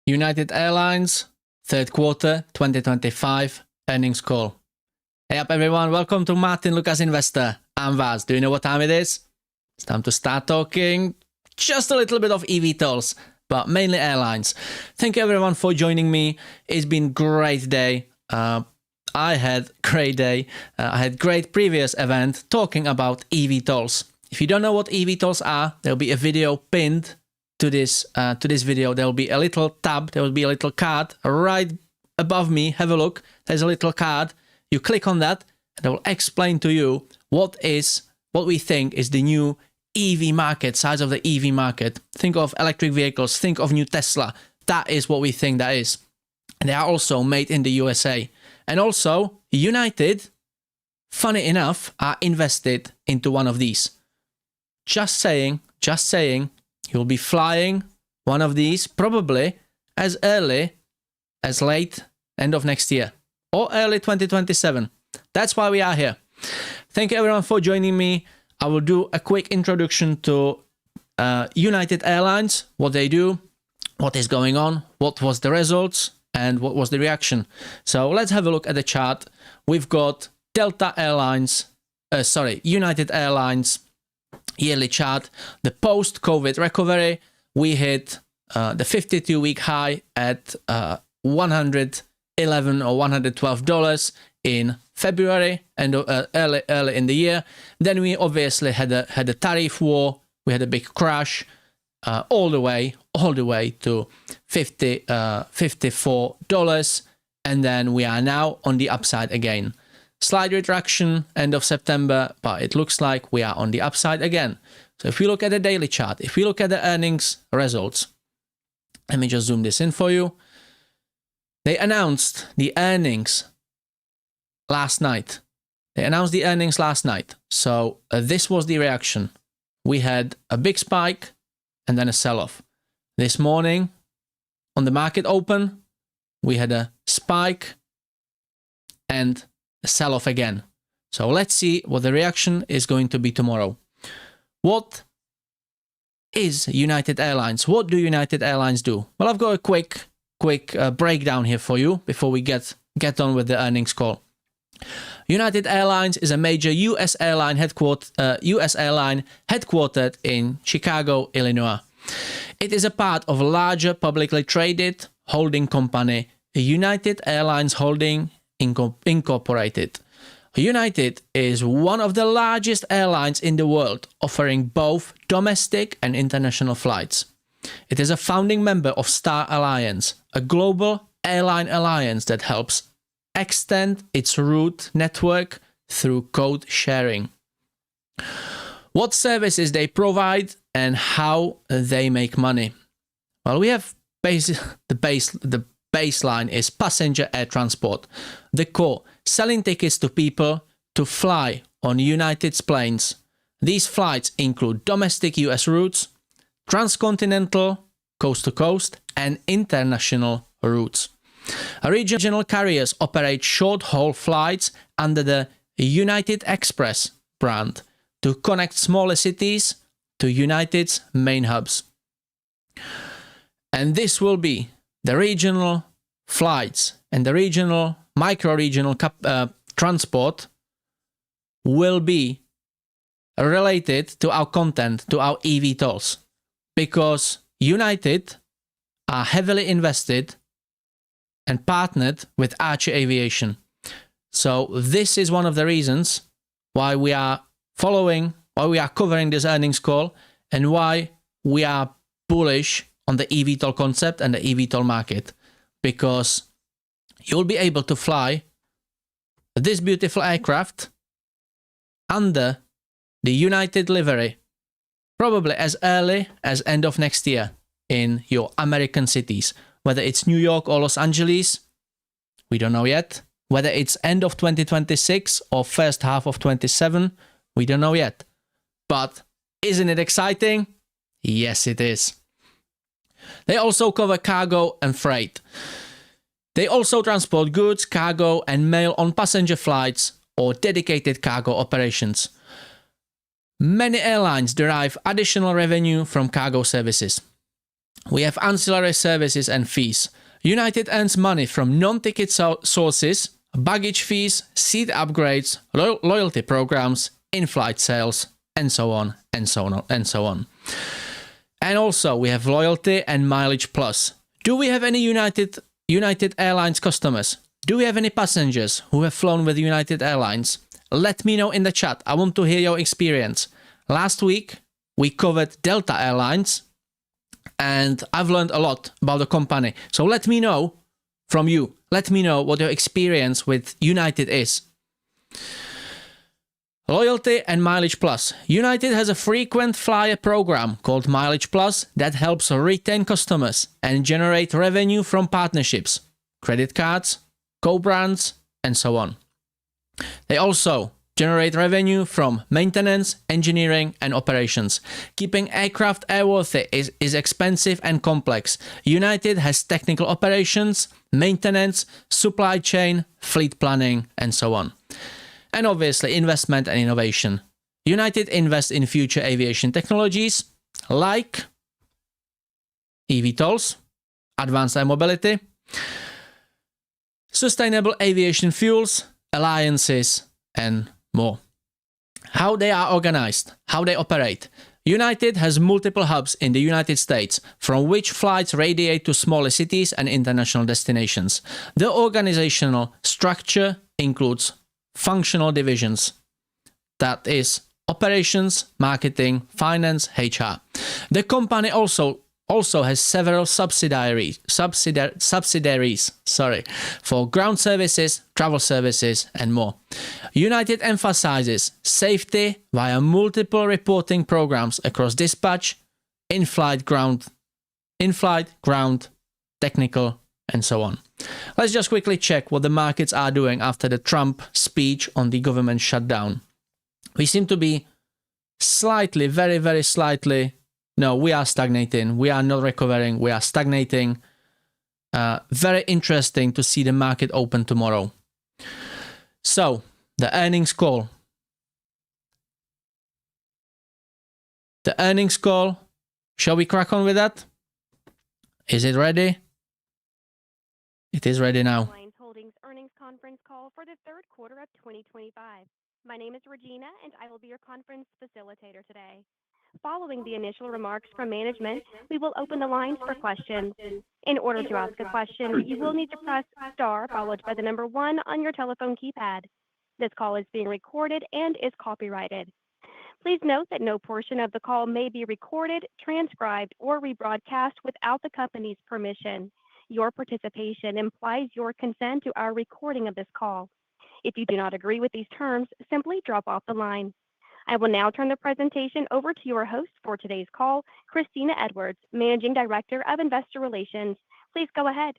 United Airlines, third quarter 2025 earnings call. Hey up everyone, welcome to Martyn Lucas Investor. I'm Vaz. Do you know what time it is? It's time to start talking just a little bit of eVTOLs, but mainly airlines. Thank you everyone for joining me. It's been a great day. I had a great day. I had great previous event talking about eVTOLs. If you don't know what eVTOLs are, there'll be a video pinned to this video. There will be a little tab, there will be a little card right above me. Have a look. There's a little card. You click on that and I will explain to you what we think is the new EV market, size of the EV market. Think of electric vehicles, think of new Tesla. That is what we think that is. And they are also made in the USA. And also United, funny enough, are invested into one of these. Just saying, you'll be flying one of these probably as early as late end of next year or early 2027. That's why we are here. Thank you everyone for joining me. I will do a quick introduction to United Airlines, what they do, what is going on, what was the results, and what was the reaction. So let's have a look at the chart. We've got United Airlines yearly chart, the post-COVID recovery. We hit the 52-week high at $111 or $112 in February and early in the year. Then we obviously had a tariff war. We had a big crash all the way to $54, and then we are now on the upside again. Slight retraction end of September, but it looks like we are on the upside again. So if we look at the daily chart, if we look at the earnings results, let me just zoom this in for you. They announced the earnings last night. So this was the reaction. We had a big spike and then a sell-off. This morning on the market open, we had a spike and a sell-off again. So let's see what the reaction is going to be tomorrow. What is United Airlines? What do United Airlines do? Well, I've got a quick breakdown here for you before we get on with the earnings call. United Airlines is a major US airline headquartered in Chicago, Illinois. It is a part of a larger publicly traded holding company, United Airlines Holding Incorporated. United is one of the largest airlines in the world, offering both domestic and international flights. It is a founding member of Star Alliance, a global airline alliance that helps extend its route network through code sharing. What services they provide and how they make money? Well, we have the baseline is passenger air transport. The core, selling tickets to people to fly on United's planes. These flights include domestic US routes, transcontinental, coast to coast, and international routes. Regional carriers operate short-haul flights under the United Express brand to connect smaller cities to United's main hubs. And this will be the regional flights and the regional, micro-regional transport will be related to our content, to our eVTOLs, because United are heavily invested and partnered with Archer Aviation. So this is one of the reasons why we are covering this earnings call and why we are bullish on the eVTOL concept and the eVTOL market, because you'll be able to fly this beautiful aircraft under the United livery probably as early as end of next year in your American cities. Whether it's New York or Los Angeles, we don't know yet. Whether it's end of 2026 or first half of 27, we don't know yet. But isn't it exciting? Yes, it is. They also cover cargo and freight. They also transport goods, cargo, and mail on passenger flights or dedicated cargo operations. Many airlines derive additional revenue from cargo services. We have ancillary services and fees. United earns money from non-ticket sources, baggage fees, seat upgrades, loyalty programs, in-flight sales, and so on, and so on, and so on. And also, we have loyalty and mileage plus. Do we have any United Airlines customers? Do we have any passengers who have flown with United Airlines? Let me know in the chat. I want to hear your experience. Last week, we covered Delta Airlines, and I've learned a lot about the company. So let me know from you. Let me know what your experience with United is. Loyalty and Mileage Plus. United has a frequent flyer program called Mileage Plus that helps retain customers and generate revenue from partnerships, credit cards, co-brands, and so on. They also generate revenue from maintenance, engineering, and operations. Keeping aircraft airworthy is expensive and complex. United has technical operations, maintenance, supply chain, fleet planning, and so on. And obviously, investment and innovation. United invests in future aviation technologies like eVTOLs, advanced air mobility, sustainable aviation fuels, alliances, and more. How they are organized, how they operate. United has multiple hubs in the United States, from which flights radiate to smaller cities and international destinations. The organizational structure includes functional divisions. That is operations, marketing, finance, HR. The company also has several subsidiaries for ground services, travel services, and more. United emphasizes safety via multiple reporting programs across dispatch, in-flight, ground, technical, and so on. Let's just quickly check what the markets are doing after the Trump speech on the government shutdown. We seem to be slightly, very, very slightly, no, we are stagnating. We are not recovering. We are stagnating. Very interesting to see the market open tomorrow. So, the earnings call. The earnings call. Shall we crack on with that? Is it ready? It is ready now. Airlines Holdings earnings conference call for the third quarter of 2025. My name is Regina, and I will be your conference facilitator today. Following the initial remarks from management, we will open the lines for questions. In order to ask a question, you will need to press star followed by the number 1 on your telephone keypad. This call is being recorded and is copyrighted. Please note that no portion of the call may be recorded, transcribed, or rebroadcast without the company's permission. Your participation implies your consent to our recording of this call. If you do not agree with these terms, simply drop off the line. I will now turn the presentation over to your host for today's call, Christina Edwards, Managing Director of Investor Relations. Please go ahead.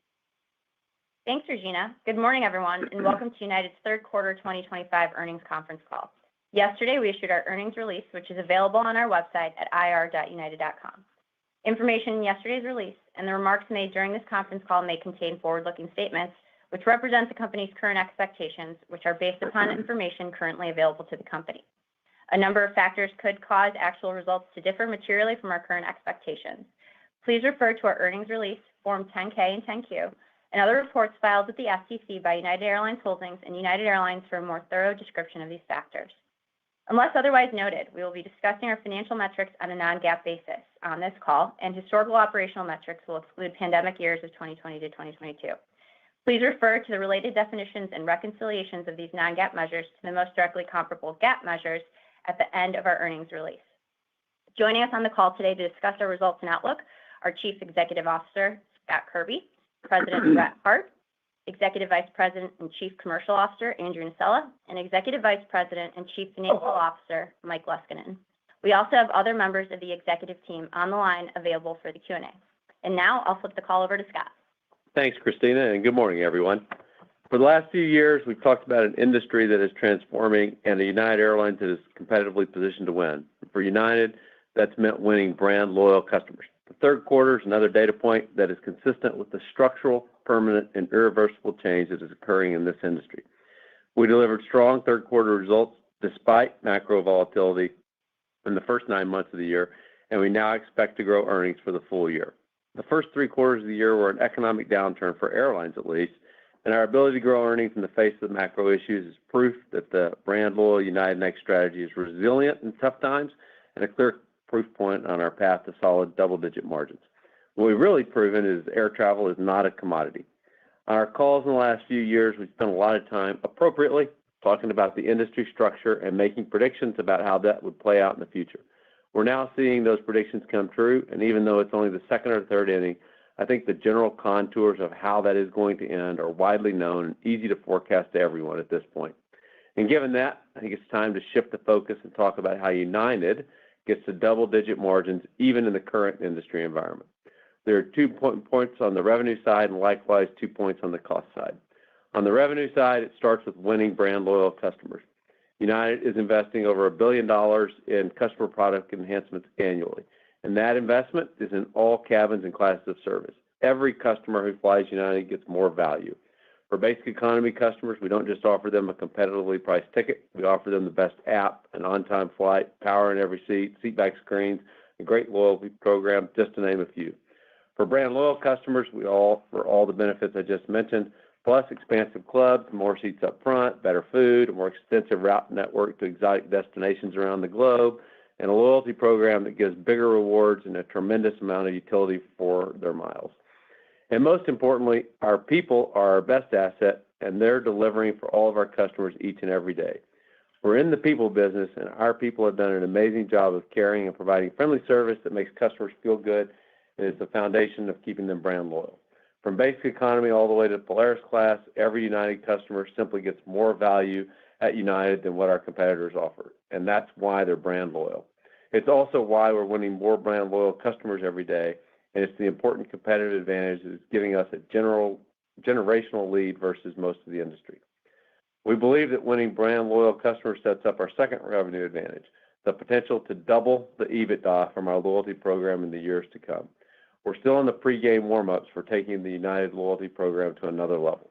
Thanks, Regina. Good morning, everyone, and welcome to United's third quarter 2025 earnings conference call. Yesterday, we issued our earnings release, which is available on our website at ir.united.com. Information in yesterday's release and the remarks made during this conference call may contain forward-looking statements, which represent the company's current expectations, which are based upon information currently available to the company. A number of factors could cause actual results to differ materially from our current expectations. Please refer to our earnings release, Form 10-K and 10-Q, and other reports filed with the SEC by United Airlines Holdings and United Airlines for a more thorough description of these factors. Unless otherwise noted, we will be discussing our financial metrics on a non-GAAP basis on this call, and historical operational metrics will exclude pandemic years of 2020 to 2022. Please refer to the related definitions and reconciliations of these non-GAAP measures to the most directly comparable GAAP measures at the end of our earnings release. Joining us on the call today to discuss our results and outlook are Chief Executive Officer Scott Kirby, President Brett Hart, Executive Vice President and Chief Commercial Officer Andrew Nocella, and Executive Vice President and Chief Financial Officer Mike Leskinen. We also have other members of the executive team on the line available for the Q&A. And now I'll flip the call over to Scott. Thanks, Christina, and good morning, everyone. For the last few years, we've talked about an industry that is transforming and a United Airlines that is competitively positioned to win. For United, that's meant winning brand loyal customers. The third quarter is another data point that is consistent with the structural, permanent, and irreversible change that is occurring in this industry. We delivered strong third quarter results despite macro volatility in the first 9 months of the year, and we now expect to grow earnings for the full year. The first 3 quarters of the year were an economic downturn for airlines, at least, and our ability to grow earnings in the face of the macro issues is proof that the brand loyal United Next strategy is resilient in tough times and a clear proof point on our path to solid double-digit margins. What we've really proven is air travel is not a commodity. On our calls in the last few years, we spent a lot of time appropriately talking about the industry structure and making predictions about how that would play out in the future. We're now seeing those predictions come true, and even though it's only the second or third inning, I think the general contours of how that is going to end are widely known and easy to forecast to everyone at this point. And given that, I think it's time to shift the focus and talk about how United gets to double-digit margins even in the current industry environment. There are 2 points on the revenue side and likewise 2 points on the cost side. On the revenue side, it starts with winning brand loyal customers. United is investing over $1 billion in customer product enhancements annually, and that investment is in all cabins and classes of service. Every customer who flies United gets more value. For basic economy customers, we don't just offer them a competitively priced ticket. We offer them the best app, an on-time flight, power in every seat, seatback screens, a great loyalty program, just to name a few. For brand loyal customers, we offer all the benefits I just mentioned, plus expansive clubs, more seats up front, better food, a more extensive route network to exotic destinations around the globe, and a loyalty program that gives bigger rewards and a tremendous amount of utility for their miles. And most importantly, our people are our best asset, and they're delivering for all of our customers each and every day. We're in the people business, and our people have done an amazing job of caring and providing friendly service that makes customers feel good and is the foundation of keeping them brand loyal. From basic economy all the way to Polaris class, every United customer simply gets more value at United than what our competitors offer, and that's why they're brand loyal. It's also why we're winning more brand loyal customers every day, and it's the important competitive advantage that is giving us a generational lead versus most of the industry. We believe that winning brand loyal customers sets up our second revenue advantage, the potential to double the EBITDA from our loyalty program in the years to come. We're still in the pre-game warm-ups for taking the United loyalty program to another level.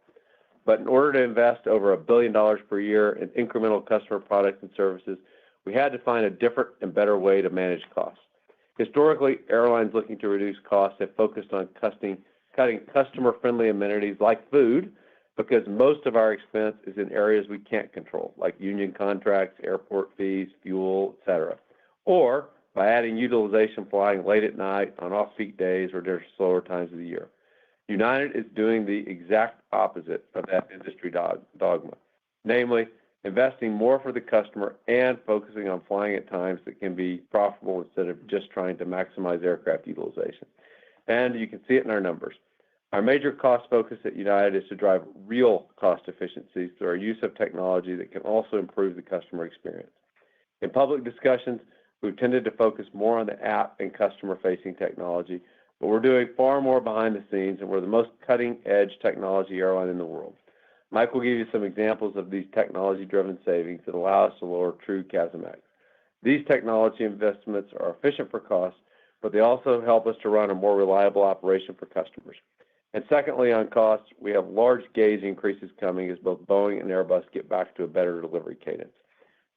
But in order to invest over $1 billion per year in incremental customer products and services, we had to find a different and better way to manage costs. Historically, airlines looking to reduce costs have focused on cutting customer-friendly amenities like food, because most of our expense is in areas we can't control, like union contracts, airport fees, fuel, etc., or by adding utilization flying late at night on off-peak days or during slower times of the year. United is doing the exact opposite of that industry dogma, namely investing more for the customer and focusing on flying at times that can be profitable instead of just trying to maximize aircraft utilization. And you can see it in our numbers. Our major cost focus at United is to drive real cost efficiencies through our use of technology that can also improve the customer experience. In public discussions, we've tended to focus more on the app and customer-facing technology, but we're doing far more behind the scenes, and we're the most cutting-edge technology airline in the world. Mike will give you some examples of these technology-driven savings that allow us to lower true CASM-ex. These technology investments are efficient for costs, but they also help us to run a more reliable operation for customers. And secondly, on costs, we have large gauge increases coming as both Boeing and Airbus get back to a better delivery cadence.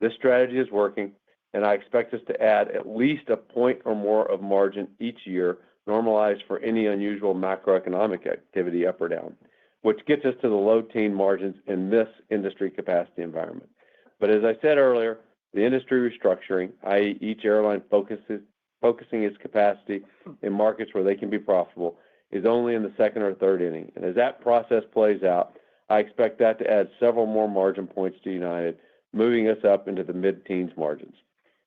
This strategy is working, and I expect us to add at least a point or more of margin each year, normalized for any unusual macroeconomic activity up or down, which gets us to the low teen margins in this industry capacity environment. But as I said earlier, the industry restructuring, i.e. each airline focusing its capacity in markets where they can be profitable, is only in the second or third inning. And as that process plays out, I expect that to add several more margin points to United, moving us up into the mid-teens margins.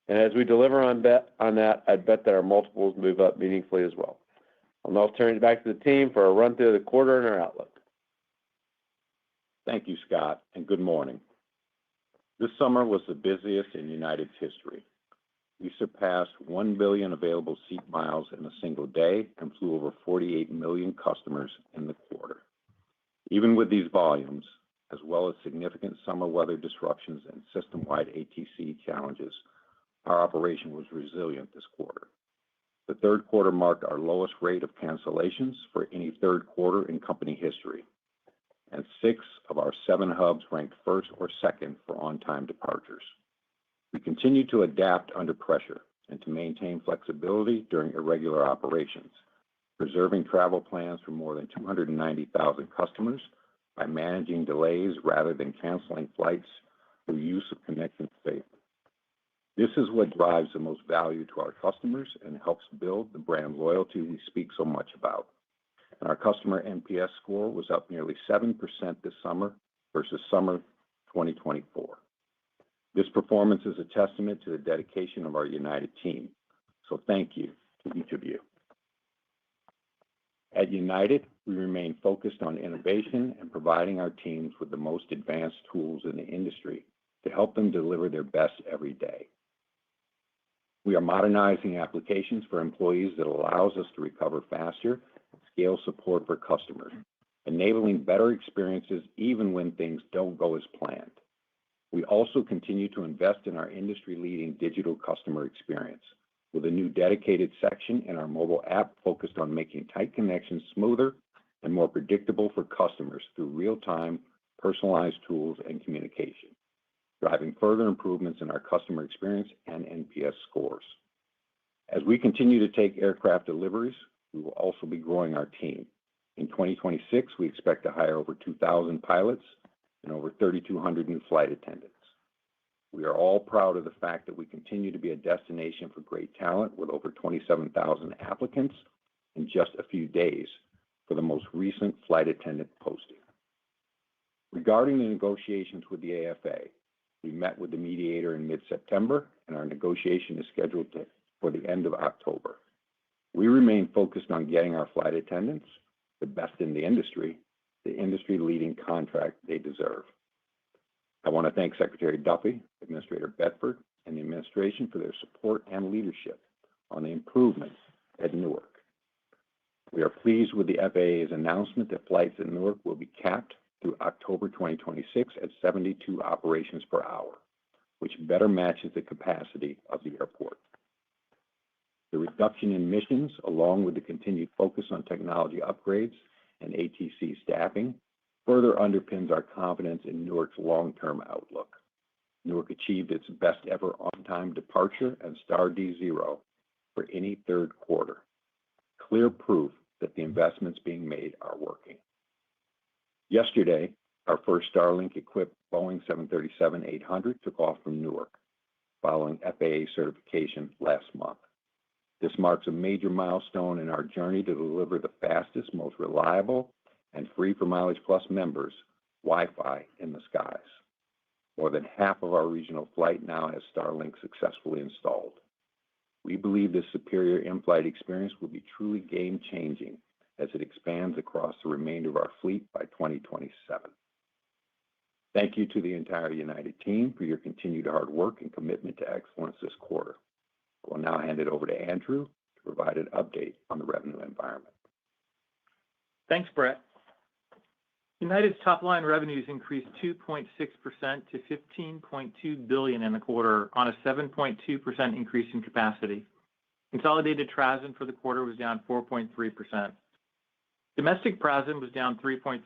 And as we deliver on that, I'd bet that our multiples move up meaningfully as well. I'll now turn it back to the team for a run through the quarter and our outlook. Thank you, Scott, and good morning. This summer was the busiest in United's history. We surpassed 1 billion available seat miles in a single day and flew over 48 million customers in the quarter. Even with these volumes, as well as significant summer weather disruptions and system-wide ATC challenges, our operation was resilient this quarter. The third quarter marked our lowest rate of cancellations for any third quarter in company history, and 6 of our 7 hubs ranked first or second for on-time departures. We continue to adapt under pressure and to maintain flexibility during irregular operations, preserving travel plans for more than 290,000 customers by managing delays rather than canceling flights through use of Connecting Safely. This is what drives the most value to our customers and helps build the brand loyalty we speak so much about. And our customer NPS score was up nearly 7% this summer versus summer 2024. This performance is a testament to the dedication of our United team. So thank you to each of you. At United, we remain focused on innovation and providing our teams with the most advanced tools in the industry to help them deliver their best every day. We are modernizing applications for employees that allows us to recover faster and scale support for customers, enabling better experiences even when things don't go as planned. We also continue to invest in our industry-leading digital customer experience with a new dedicated section in our mobile app focused on making tight connections smoother and more predictable for customers through real-time, personalized tools and communication, driving further improvements in our customer experience and NPS scores. As we continue to take aircraft deliveries, we will also be growing our team. In 2026, we expect to hire over 2,000 pilots and over 3,200 new flight attendants. We are all proud of the fact that we continue to be a destination for great talent with over 27,000 applicants in just a few days for the most recent flight attendant posting. Regarding the negotiations with the AFA, we met with the mediator in mid-September, and our negotiation is scheduled for the end of October. We remain focused on getting our flight attendants, the best in the industry-leading contract they deserve. I want to thank Secretary Duffy, Administrator Bedford, and the administration for their support and leadership on the improvements at Newark. We are pleased with the FAA's announcement that flights at Newark will be capped through October 2026 at 72 operations per hour, which better matches the capacity of the airport. The reduction in missions, along with the continued focus on technology upgrades and ATC staffing, further underpins our confidence in Newark's long-term outlook. Newark achieved its best ever on-time departure and star D0 for any third quarter. Clear proof that the investments being made are working. Yesterday, our first Starlink-equipped Boeing 737-800 took off from Newark, following FAA certification last month. This marks a major milestone in our journey to deliver the fastest, most reliable, and free for Mileage Plus members Wi-Fi in the skies. More than half of our regional flight now has Starlink successfully installed. We believe this superior in-flight experience will be truly game-changing as it expands across the remainder of our fleet by 2027. Thank you to the entire United team for your continued hard work and commitment to excellence this quarter. I will now hand it over to Andrew to provide an update on the revenue environment. Thanks, Brett. United's top-line revenues increased 2.6% to $15.2 billion in the quarter on a 7.2% increase in capacity. Consolidated TRASM for the quarter was down 4.3%. Domestic PRASM was down 3.3%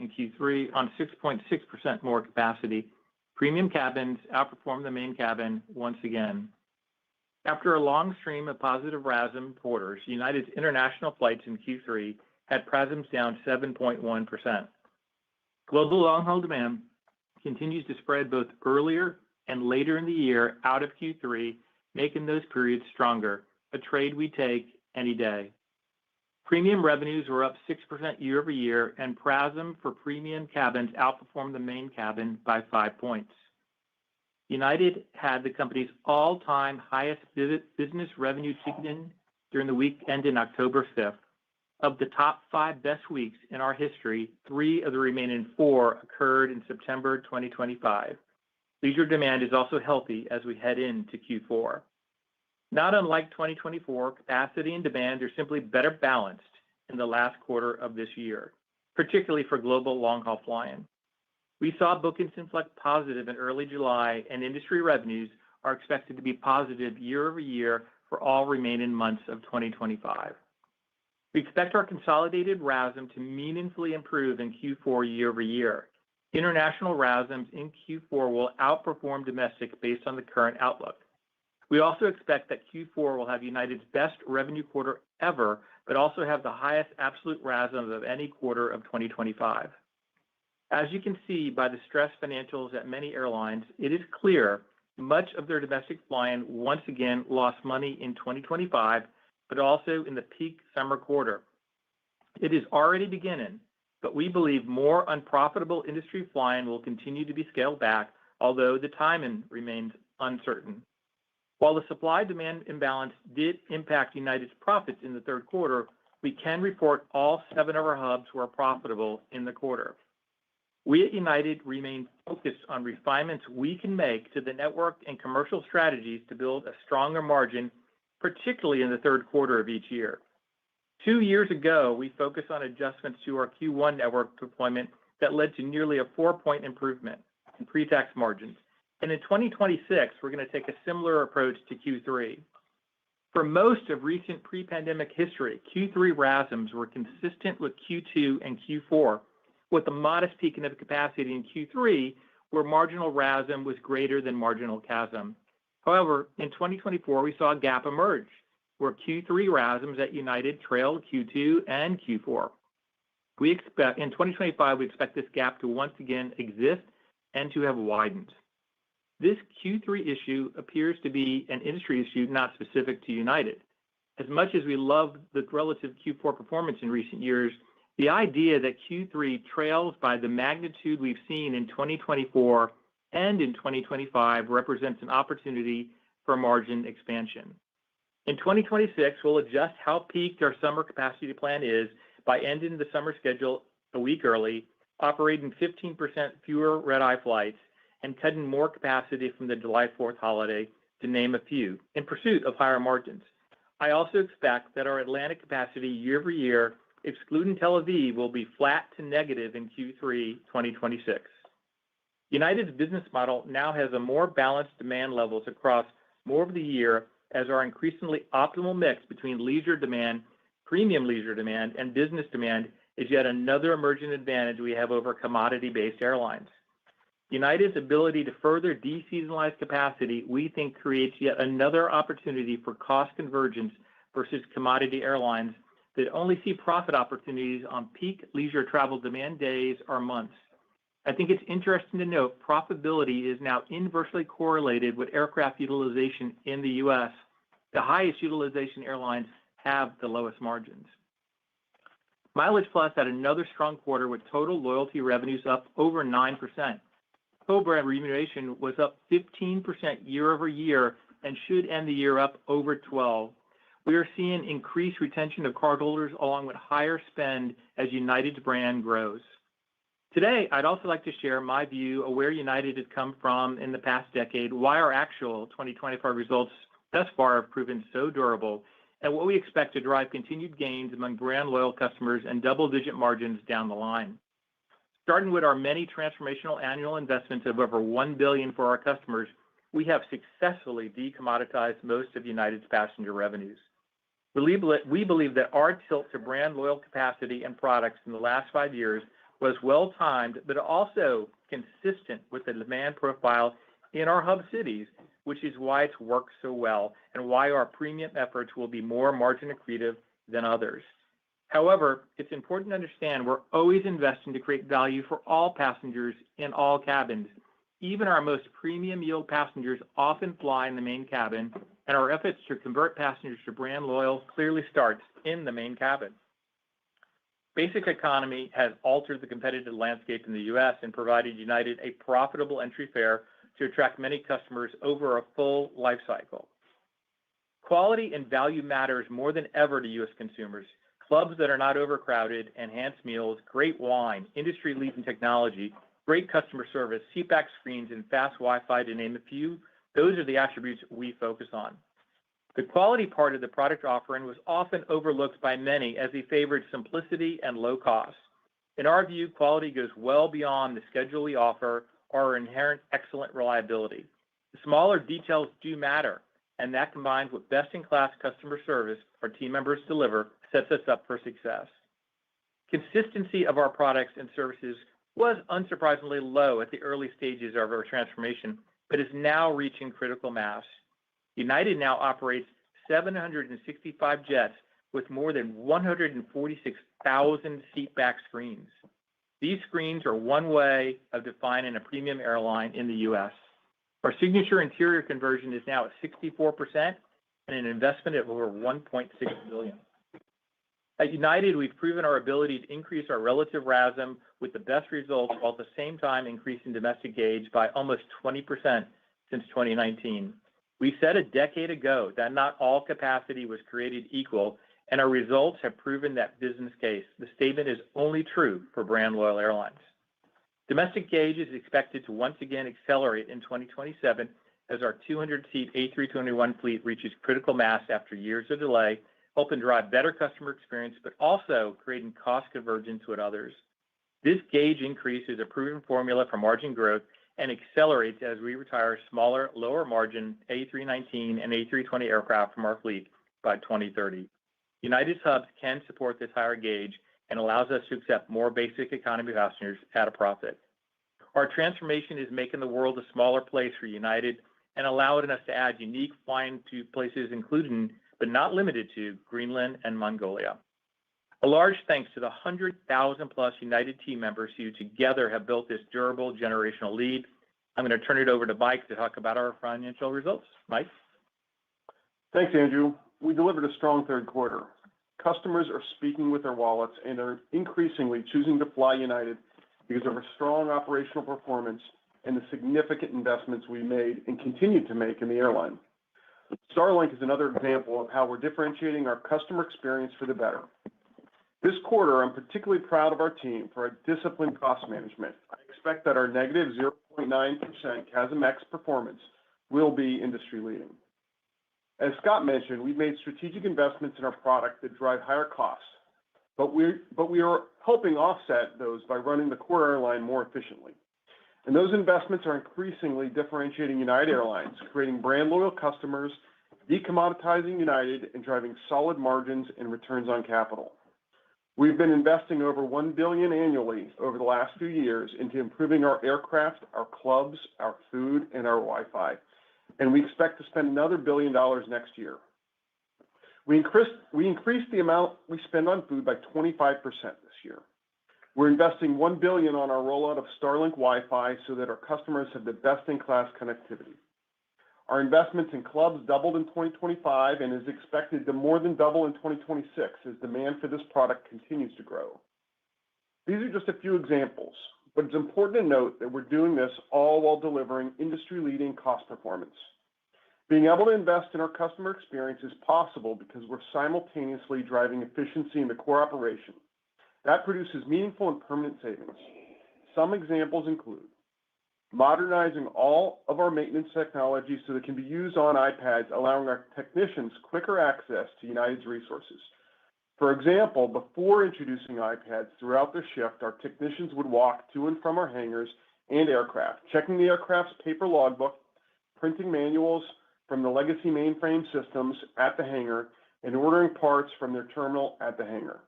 in Q3 on 6.6% more capacity. Premium cabins outperformed the main cabin once again. After a long stream of positive RASM quarters, United's international flights in Q3 had PRASMs down 7.1%. Global long-haul demand continues to spread both earlier and later in the year out of Q3, making those periods stronger, a trade we take any day. Premium revenues were up 6% year over year, and PRASM for premium cabins outperformed the main cabin by 5 points. United had the company's all-time highest business revenue ticketing during the week ending October 5th. Of the top 5 best weeks in our history, 3 of the remaining 4 occurred in September 2025. Leisure demand is also healthy as we head into Q4. Not unlike 2024, capacity and demand are simply better balanced in the last quarter of this year, particularly for global long-haul flying. We saw bookings inflect positive in early July, and industry revenues are expected to be positive year over year for all remaining months of 2025. We expect our consolidated RASM to meaningfully improve in Q4 year over year. International RASMs in Q4 will outperform domestic based on the current outlook. We also expect that Q4 will have United's best revenue quarter ever, but also have the highest absolute RASM of any quarter of 2025. As you can see by the stressed financials at many airlines, it is clear much of their domestic flying once again lost money in 2025, but also in the peak summer quarter. It is already beginning, but we believe more unprofitable industry flying will continue to be scaled back, although the timing remains uncertain. While the supply-demand imbalance did impact United's profits in the third quarter, we can report all 7 of our hubs were profitable in the quarter. We at United remain focused on refinements we can make to the network and commercial strategies to build a stronger margin, particularly in the third quarter of each year. 2 years ago, we focused on adjustments to our Q1 network deployment that led to nearly a 4-point improvement in pre-tax margins. And in 2026, we're going to take a similar approach to Q3. For most of recent pre-pandemic history, Q3 RASMs were consistent with Q2 and Q4, with a modest peaking of capacity in Q3, where marginal RASM was greater than marginal CASM. However, in 2024, we saw a gap emerge, where Q3 RASMs at United trailed Q2 and Q4. In 2025, we expect this gap to once again exist and to have widened. This Q3 issue appears to be an industry issue not specific to United. As much as we love the relative Q4 performance in recent years, the idea that Q3 trails by the magnitude we've seen in 2024 and in 2025 represents an opportunity for margin expansion. In 2026, we'll adjust how peaked our summer capacity plan is by ending the summer schedule a week early, operating 15% fewer red-eye flights, and cutting more capacity from the July 4th holiday, to name a few, in pursuit of higher margins. I also expect that our Atlantic capacity year-over-year, excluding Tel Aviv, will be flat to negative in Q3 2026. United's business model now has a more balanced demand levels across more of the year, as our increasingly optimal mix between leisure demand, premium leisure demand, and business demand is yet another emerging advantage we have over commodity-based airlines. United's ability to further deseasonalize capacity, we think, creates yet another opportunity for cost convergence versus commodity airlines that only see profit opportunities on peak leisure travel demand days or months. I think it's interesting to note profitability is now inversely correlated with aircraft utilization in the U.S. The highest utilization airlines have the lowest margins. MileagePlus had another strong quarter with total loyalty revenues up over 9%. Co-brand remuneration was up 15% year-over-year and should end the year up over 12%. We are seeing increased retention of cardholders along with higher spend as United's brand grows. Today, I'd also like to share my view of where United has come from in the past decade, why our actual 2025 results thus far have proven so durable, and what we expect to drive continued gains among brand loyal customers and double-digit margins down the line. Starting with our many transformational annual investments of over $1 billion for our customers, we have successfully decommoditized most of United's passenger revenues. We believe that our tilt to brand loyal capacity and products in the last 5 years was well-timed, but also consistent with the demand profile in our hub cities, which is why it's worked so well and why our premium efforts will be more margin accretive than others. However, it's important to understand we're always investing to create value for all passengers in all cabins. Even our most premium yield passengers often fly in the main cabin, and our efforts to convert passengers to brand loyal clearly starts in the main cabin. Basic economy has altered the competitive landscape in the U.S. and provided United a profitable entry fare to attract many customers over a full life cycle. Quality and value matters more than ever to U.S. consumers. Clubs that are not overcrowded, enhanced meals, great wine, industry-leading technology, great customer service, seatback screens, and fast Wi-Fi, to name a few, those are the attributes we focus on. The quality part of the product offering was often overlooked by many as they favored simplicity and low cost. In our view, quality goes well beyond the schedule we offer or our inherent excellent reliability. The smaller details do matter, and that combined with best-in-class customer service our team members deliver sets us up for success. Consistency of our products and services was unsurprisingly low at the early stages of our transformation, but is now reaching critical mass. United now operates 765 jets with more than 146,000 seatback screens. These screens are one way of defining a premium airline in the U.S. Our signature interior conversion is now at 64% and an investment of over $1.6 billion. At United, we've proven our ability to increase our relative RASM with the best results while at the same time increasing domestic gauge by almost 20% since 2019. We said a decade ago that not all capacity was created equal, and our results have proven that business case. The statement is only true for brand loyal airlines. Domestic gauge is expected to once again accelerate in 2027 as our 200-seat A321 fleet reaches critical mass after years of delay, helping drive better customer experience, but also creating cost convergence with others. This gauge increase is a proven formula for margin growth and accelerates as we retire smaller, lower margin A319 and A320 aircraft from our fleet by 2030. United's hubs can support this higher gauge and allows us to accept more basic economy passengers at a profit. Our transformation is making the world a smaller place for United and allowing us to add unique flying to places including, but not limited to, Greenland and Mongolia. A large thanks to the 100,000 plus United team members who together have built this durable generational lead. I'm going to turn it over to Mike to talk about our financial results. Mike? Thanks, Andrew. We delivered a strong third quarter. Customers are speaking with their wallets and are increasingly choosing to fly United because of our strong operational performance and the significant investments we made and continue to make in the airline. Starlink is another example of how we're differentiating our customer experience for the better. This quarter, I'm particularly proud of our team for our disciplined cost management. I expect that our negative 0.9% CASM-ex performance will be industry-leading. As Scott mentioned, we've made strategic investments in our product that drive higher costs, but we are helping offset those by running the core airline more efficiently. And those investments are increasingly differentiating United Airlines, creating brand loyal customers, decommoditizing United, and driving solid margins and returns on capital. We've been investing over $1 billion annually over the last few years into improving our aircraft, our clubs, our food, and our Wi-Fi, and we expect to spend another $1 billion next year. We increased the amount we spend on food by 25% this year. We're investing $1 billion on our rollout of Starlink Wi-Fi so that our customers have the best-in-class connectivity. Our investments in clubs doubled in 2025 and is expected to more than double in 2026 as demand for this product continues to grow. These are just a few examples, but it's important to note that we're doing this all while delivering industry-leading cost performance. Being able to invest in our customer experience is possible because we're simultaneously driving efficiency in the core operation. That produces meaningful and permanent savings. Some examples include modernizing all of our maintenance technology so that it can be used on iPads, allowing our technicians quicker access to United's resources. For example, before introducing iPads throughout their shift, our technicians would walk to and from our hangars and aircraft, checking the aircraft's paper logbook, printing manuals from the legacy mainframe systems at the hangar, and ordering parts from their terminal at the hangar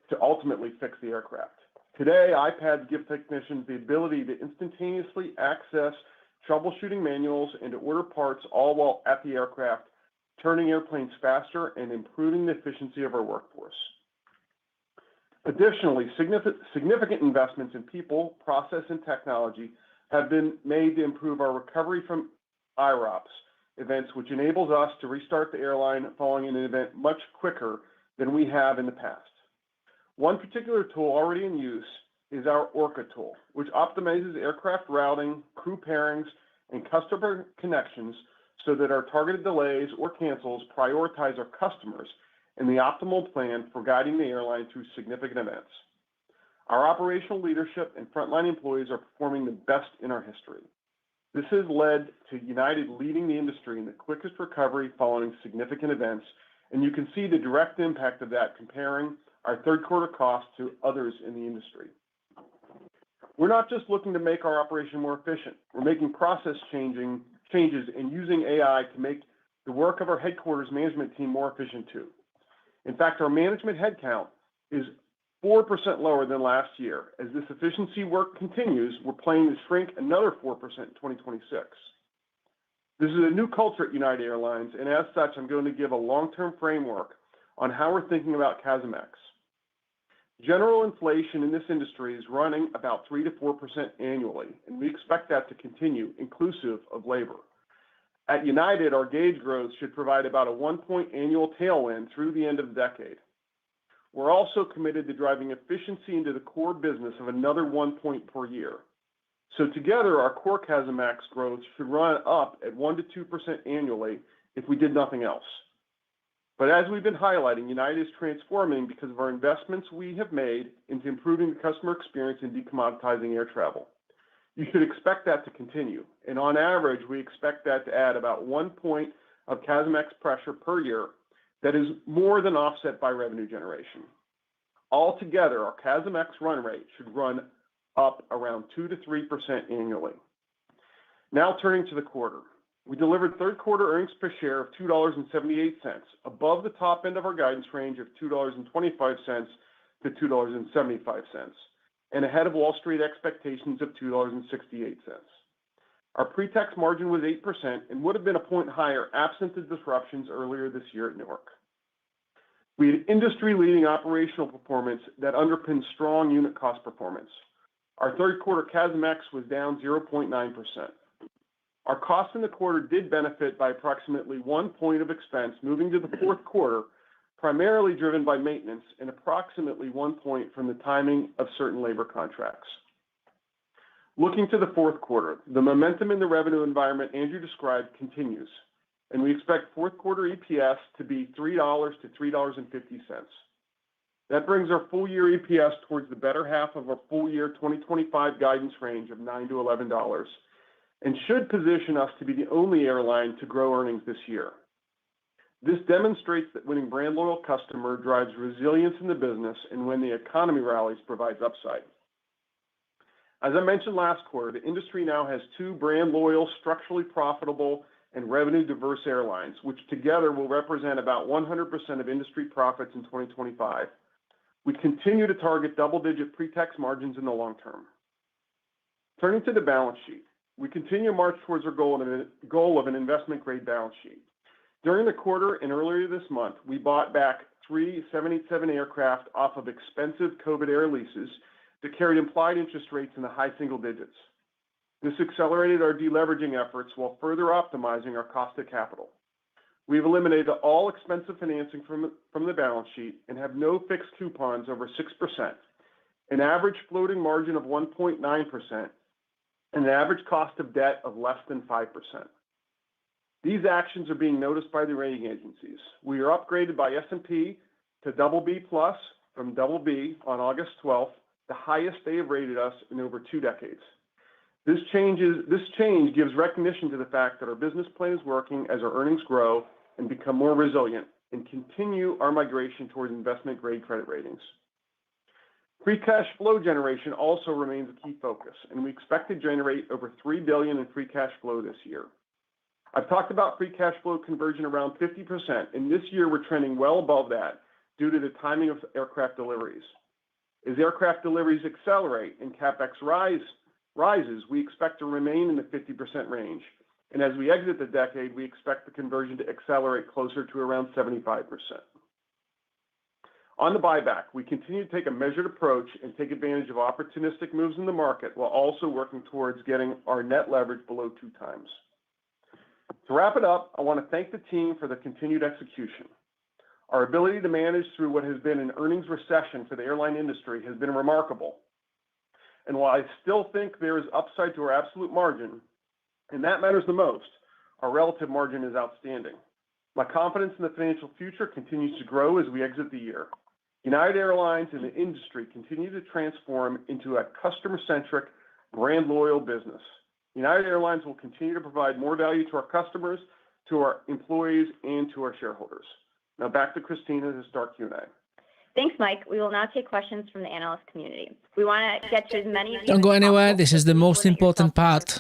to ultimately fix the aircraft. Today, iPads give technicians the ability to instantaneously access troubleshooting manuals and to order parts all while at the aircraft, turning airplanes faster and improving the efficiency of our workforce. Additionally, significant investments in people, process, and technology have been made to improve our recovery from IROPS events, which enables us to restart the airline following an event much quicker than we have in the past. One particular tool already in use is our Orca tool, which optimizes aircraft routing, crew pairings, and customer connections so that our targeted delays or cancels prioritize our customers and the optimal plan for guiding the airline through significant events. Our operational leadership and frontline employees are performing the best in our history. This has led to United leading the industry in the quickest recovery following significant events, and you can see the direct impact of that comparing our third quarter costs to others in the industry. We're not just looking to make our operation more efficient. We're making process changes and using AI to make the work of our headquarters management team more efficient too. In fact, our management headcount is 4% lower than last year. As this efficiency work continues, we're planning to shrink another 4% in 2026. This is a new culture at United Airlines, and as such, I'm going to give a long-term framework on how we're thinking about CASM-ex. General inflation in this industry is running about 3 to 4% annually, and we expect that to continue, inclusive of labor. At United, our gauge growth should provide about a 1-point annual tailwind through the end of the decade. We're also committed to driving efficiency into the core business of another 1 point per year. So together, our core CASM-ex growth should run up at 1 to 2% annually if we did nothing else. But as we've been highlighting, United is transforming because of our investments we have made into improving the customer experience and decommoditizing air travel. You should expect that to continue. And on average, we expect that to add about 1 point of CASM-ex pressure per year that is more than offset by revenue generation. Altogether, our CASM-ex run rate should run up around 2 to 3% annually. Now turning to the quarter. We delivered third quarter earnings per share of $2.78, above the top end of our guidance range of $2.25 to $2.75, and ahead of Wall Street expectations of $2.68. Our pre-tax margin was 8% and would have been a point higher absent the disruptions earlier this year at Newark. We had industry-leading operational performance that underpinned strong unit cost performance. Our third quarter CASM-ex was down 0.9%. Our costs in the quarter did benefit by approximately 1 point of expense moving to the fourth quarter, primarily driven by maintenance, and approximately 1 point from the timing of certain labor contracts. Looking to the fourth quarter, the momentum in the revenue environment Andrew described continues, and we expect fourth quarter EPS to be $3 to $3.50. That brings our full year EPS towards the better half of our full year 2025 guidance range of $9 to $11, and should position us to be the only airline to grow earnings this year. This demonstrates that winning brand loyal customer drives resilience in the business, and when the economy rallies, provides upside. As I mentioned last quarter, the industry now has 2 brand loyal, structurally profitable, and revenue diverse airlines, which together will represent about 100% of industry profits in 2025. We continue to target double-digit pre-tax margins in the long term. Turning to the balance sheet, we continue to march towards our goal of an investment-grade balance sheet. During the quarter and earlier this month, we bought back 3 787 aircraft off of expensive COVID air leases that carried implied interest rates in the high single digits. This accelerated our deleveraging efforts while further optimizing our cost of capital. We've eliminated all expensive financing from the balance sheet and have no fixed coupons over 6%, an average floating margin of 1.9%, and an average cost of debt of less than 5%. These actions are being noticed by the rating agencies. We are upgraded by S&P to BB+ from BB on August 12th, the highest they have rated us in over 2 decades. This change gives recognition to the fact that our business plan is working as our earnings grow and become more resilient and continue our migration towards investment-grade credit ratings. Free cash flow generation also remains a key focus, and we expect to generate over $3 billion in free cash flow this year. I've talked about free cash flow conversion around 50%, and this year we're trending well above that due to the timing of aircraft deliveries. As aircraft deliveries accelerate and CapEx rises, we expect to remain in the 50% range. And as we exit the decade, we expect the conversion to accelerate closer to around 75%. On the buyback, we continue to take a measured approach and take advantage of opportunistic moves in the market while also working towards getting our net leverage below 2 times. To wrap it up, I want to thank the team for the continued execution. Our ability to manage through what has been an earnings recession for the airline industry has been remarkable. And while I still think there is upside to our absolute margin, and that matters the most, our relative margin is outstanding. My confidence in the financial future continues to grow as we exit the year. United Airlines and the industry continue to transform into a customer-centric, brand-loyal business. United Airlines will continue to provide more value to our customers, to our employees, and to our shareholders. Now back to Christina to start Q&A. Thanks, Mike. We will now take questions from the analyst community. We want to get to as many of you. Don't go anywhere. This is the most important part.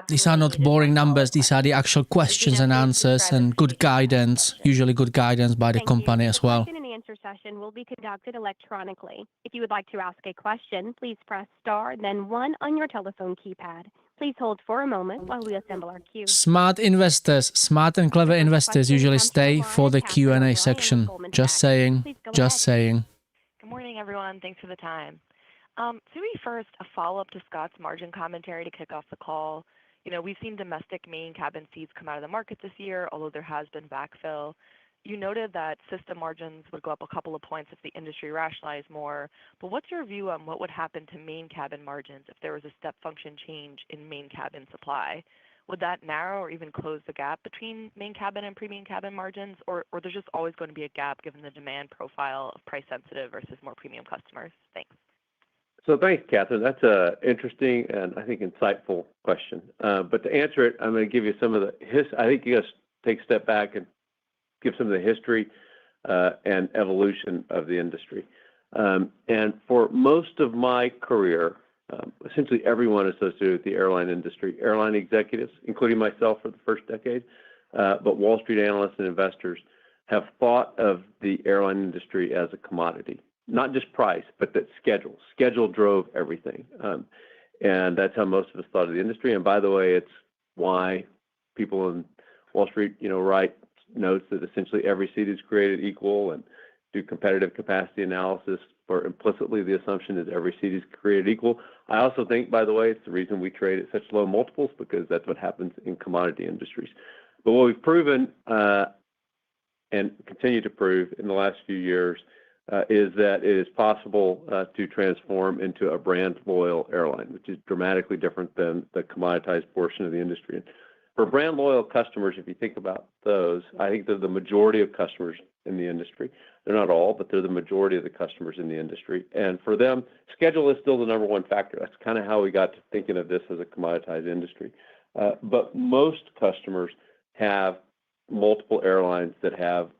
These are not boring numbers. These are the actual questions and answers and good guidance, usually good guidance by the company as well. The question and answer session will be conducted electronically. If you would like to ask a question, please press star, then 1 on your telephone keypad. Please hold for a moment while we assemble our queue. Smart and clever The first investors question usually comes from stay the for line the of Catherine Q&A O'Brien with section. Goldman Just Sachs. saying, Please go just ahead. saying. Good morning, everyone. Thanks for the time. Maybe first, a follow-up to Scott's margin commentary to kick off the call. We've seen domestic main cabin seats come out of the market this year, although there has been backfill. You noted that system margins would go up a couple of points if the industry rationalized more. But what's your view on what would happen to main cabin margins if there was a step function change in main cabin supply? Would that narrow or even close the gap between main cabin and premium cabin margins, or there's just always going to be a gap given the demand profile of price-sensitive versus more premium customers? Thanks. So thanks, Catherine. That's an interesting and I think insightful question. But to answer it, I'm going to give you some of the I think you got to take a step back and give some of the history and evolution of the industry. And for most of my career, essentially everyone associated with the airline industry, airline executives, including myself for the first decade, but Wall Street analysts and investors have thought of the airline industry as a commodity. Not just price, but that schedule. Schedule drove everything. And that's how most of us thought of the industry. And by the way, it's why people in Wall Street, write notes that essentially every seat is created equal and do competitive capacity analysis for implicitly the assumption that every seat is created equal. I also think, by the way, it's the reason we trade at such low multiples because that's what happens in commodity industries. But what we've proven and continue to prove in the last few years is that it is possible to transform into a brand loyal airline, which is dramatically different than the commoditized portion of the industry. For brand loyal customers, if you think about those, I think they're the majority of customers in the industry. They're not all, but they're the majority of the customers in the industry. And for them, schedule is still the number one factor. That's kind of how we got to thinking of this as a commoditized industry. But most customers have multiple airlines that have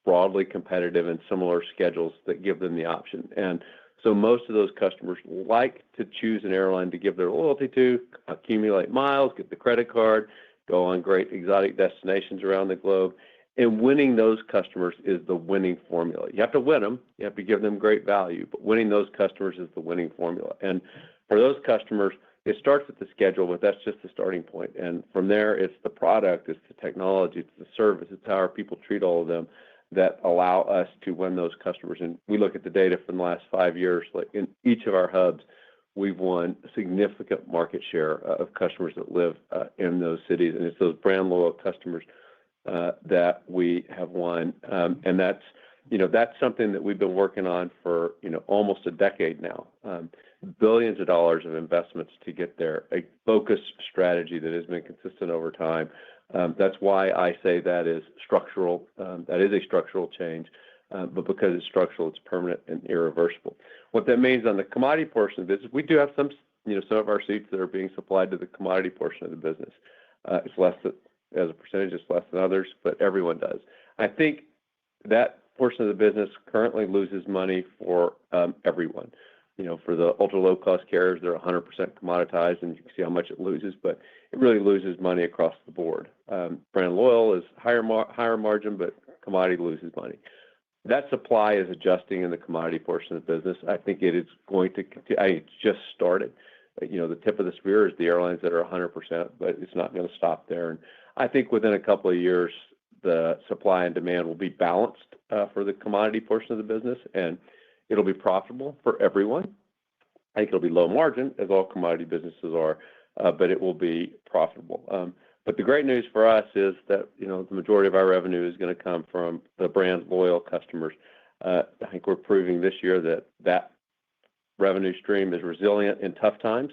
broadly competitive and similar schedules that give them the option. And so most of those customers like to choose an airline to give their loyalty to, accumulate miles, get the credit card, go on great exotic destinations around the globe. And winning those customers is the winning formula. You have to win them. You have to give them great value. But winning those customers is the winning formula. And for those customers, it starts with the schedule, but that's just the starting point. And from there, it's the product, it's the technology, it's the service, it's how our people treat all of them that allow us to win those customers. And we look at the data from the last 5 years, like in each of our hubs, we've won significant market share of customers that live in those cities. And it's those brand loyal customers that we have won. And that's something that we've been working on for, almost a decade now. Billions of dollars of investments to get there, a focused strategy that has been consistent over time. That's why I say that is structural. That is a structural change, but because it's structural, it's permanent and irreversible. What that means on the commodity portion of the business, we do have some of our seats that are being supplied to the commodity portion of the business. It's less as a percentage, it's less than others, but everyone does. I think that portion of the business currently loses money for everyone. For the ultra low cost carriers, they're 100% commoditized, and you can see how much it loses, but it really loses money across the board. Brand loyal is higher margin, but commodity loses money. That supply is adjusting in the commodity portion of the business. I think it is going to continue. It's just started. The tip of the spear is the airlines that are 100%, but it's not going to stop there. And I think within a couple of years, the supply and demand will be balanced for the commodity portion of the business, and it'll be profitable for everyone. I think it'll be low margin, as all commodity businesses are, but it will be profitable. But the great news for us is that the majority of our revenue is going to come from the brand loyal customers. I think we're proving this year that revenue stream is resilient in tough times,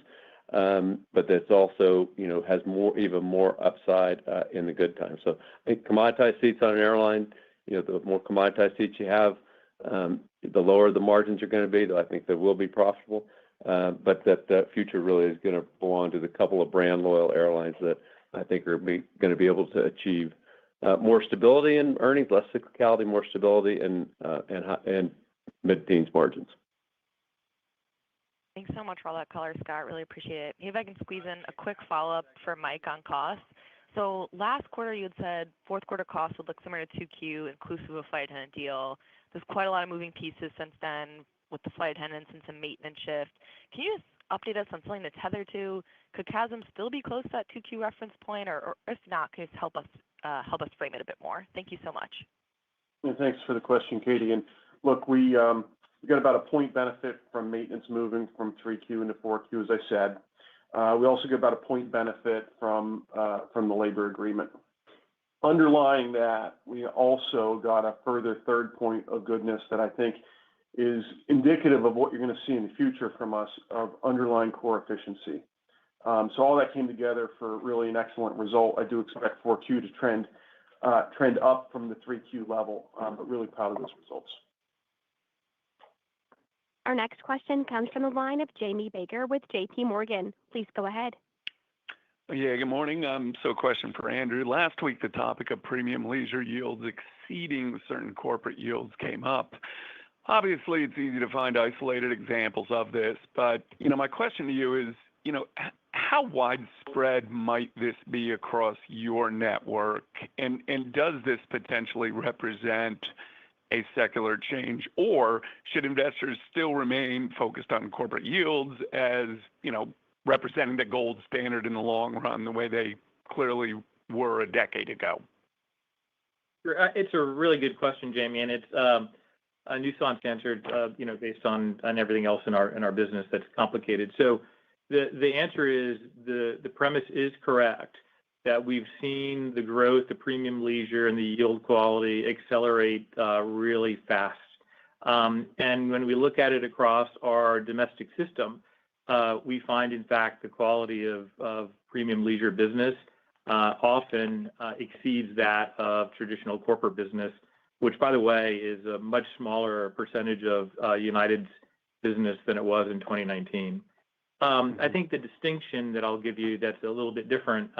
but that's also has even more upside in the good times. So I think commoditized seats on an airline, the more commoditized seats you have, the lower the margins are going to be, though I think they will be profitable. But that future really is going to belong to the couple of brand loyal airlines that I think are going to be able to achieve more stability in earnings, less cyclicality, more stability, and mid-teens margins. Thanks so much for all that color, Scott. Really appreciate it. Maybe if I can squeeze in a quick follow-up for Mike on costs. So last quarter, you had said fourth quarter costs would look similar to 2Q, inclusive of a flight attendant deal. There's quite a lot of moving pieces since then with the flight attendants and some maintenance shift. Can you just update us on something to tether to? Could CASM still be close to that 2Q reference point, or if not, could you help us frame it a bit more? Thank you so much. Yeah, thanks for the question, Katie. And look, we got about a point benefit from maintenance moving from 3Q into 4Q, as I said. We also get about a point benefit from the labor agreement. Underlying that, we also got a further third point of goodness that I think is indicative of what you're going to see in the future from us of underlying core efficiency. So all that came together for really an excellent result. I do expect 4Q to trend up from the 3Q level, but really proud of those results. Our next question comes from the line of Jamie Baker with JP Morgan. Please go ahead. Yeah, good morning. So a question for Andrew. Last week, the topic of premium leisure yields exceeding certain corporate yields came up. Obviously, it's easy to find isolated examples of this, but, my question to you is, how widespread might this be across your network? And does this potentially represent a secular change, or should investors still remain focused on corporate yields as, representing the gold standard in the long run the way they clearly were a decade ago? It's a really good question, Jamie, and it's a nuanced answer, based on everything else in our business that's complicated. So the answer is the premise is correct that we've seen the growth of premium leisure and the yield quality accelerate really fast. And when we look at it across our domestic system, we find, in fact, the quality of premium leisure business often exceeds that of traditional corporate business, which, by the way, is a much smaller percentage of United's business than it was in 2019. I think the distinction that I'll give you that's a little bit different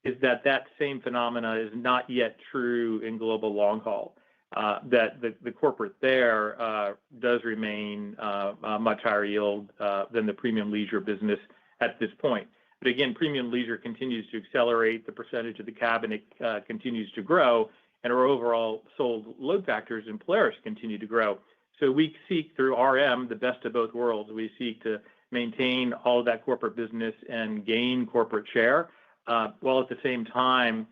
is that same phenomena is not yet true in global long haul. That the corporate there does remain a much higher yield than the premium leisure business at this point. But again, premium leisure continues to accelerate. The percentage of the cabin continues to grow, and our overall sold load factors in Polaris continue to grow. So we seek through RM the best of both worlds. We seek to maintain all of that corporate business and gain corporate share, while at the same time,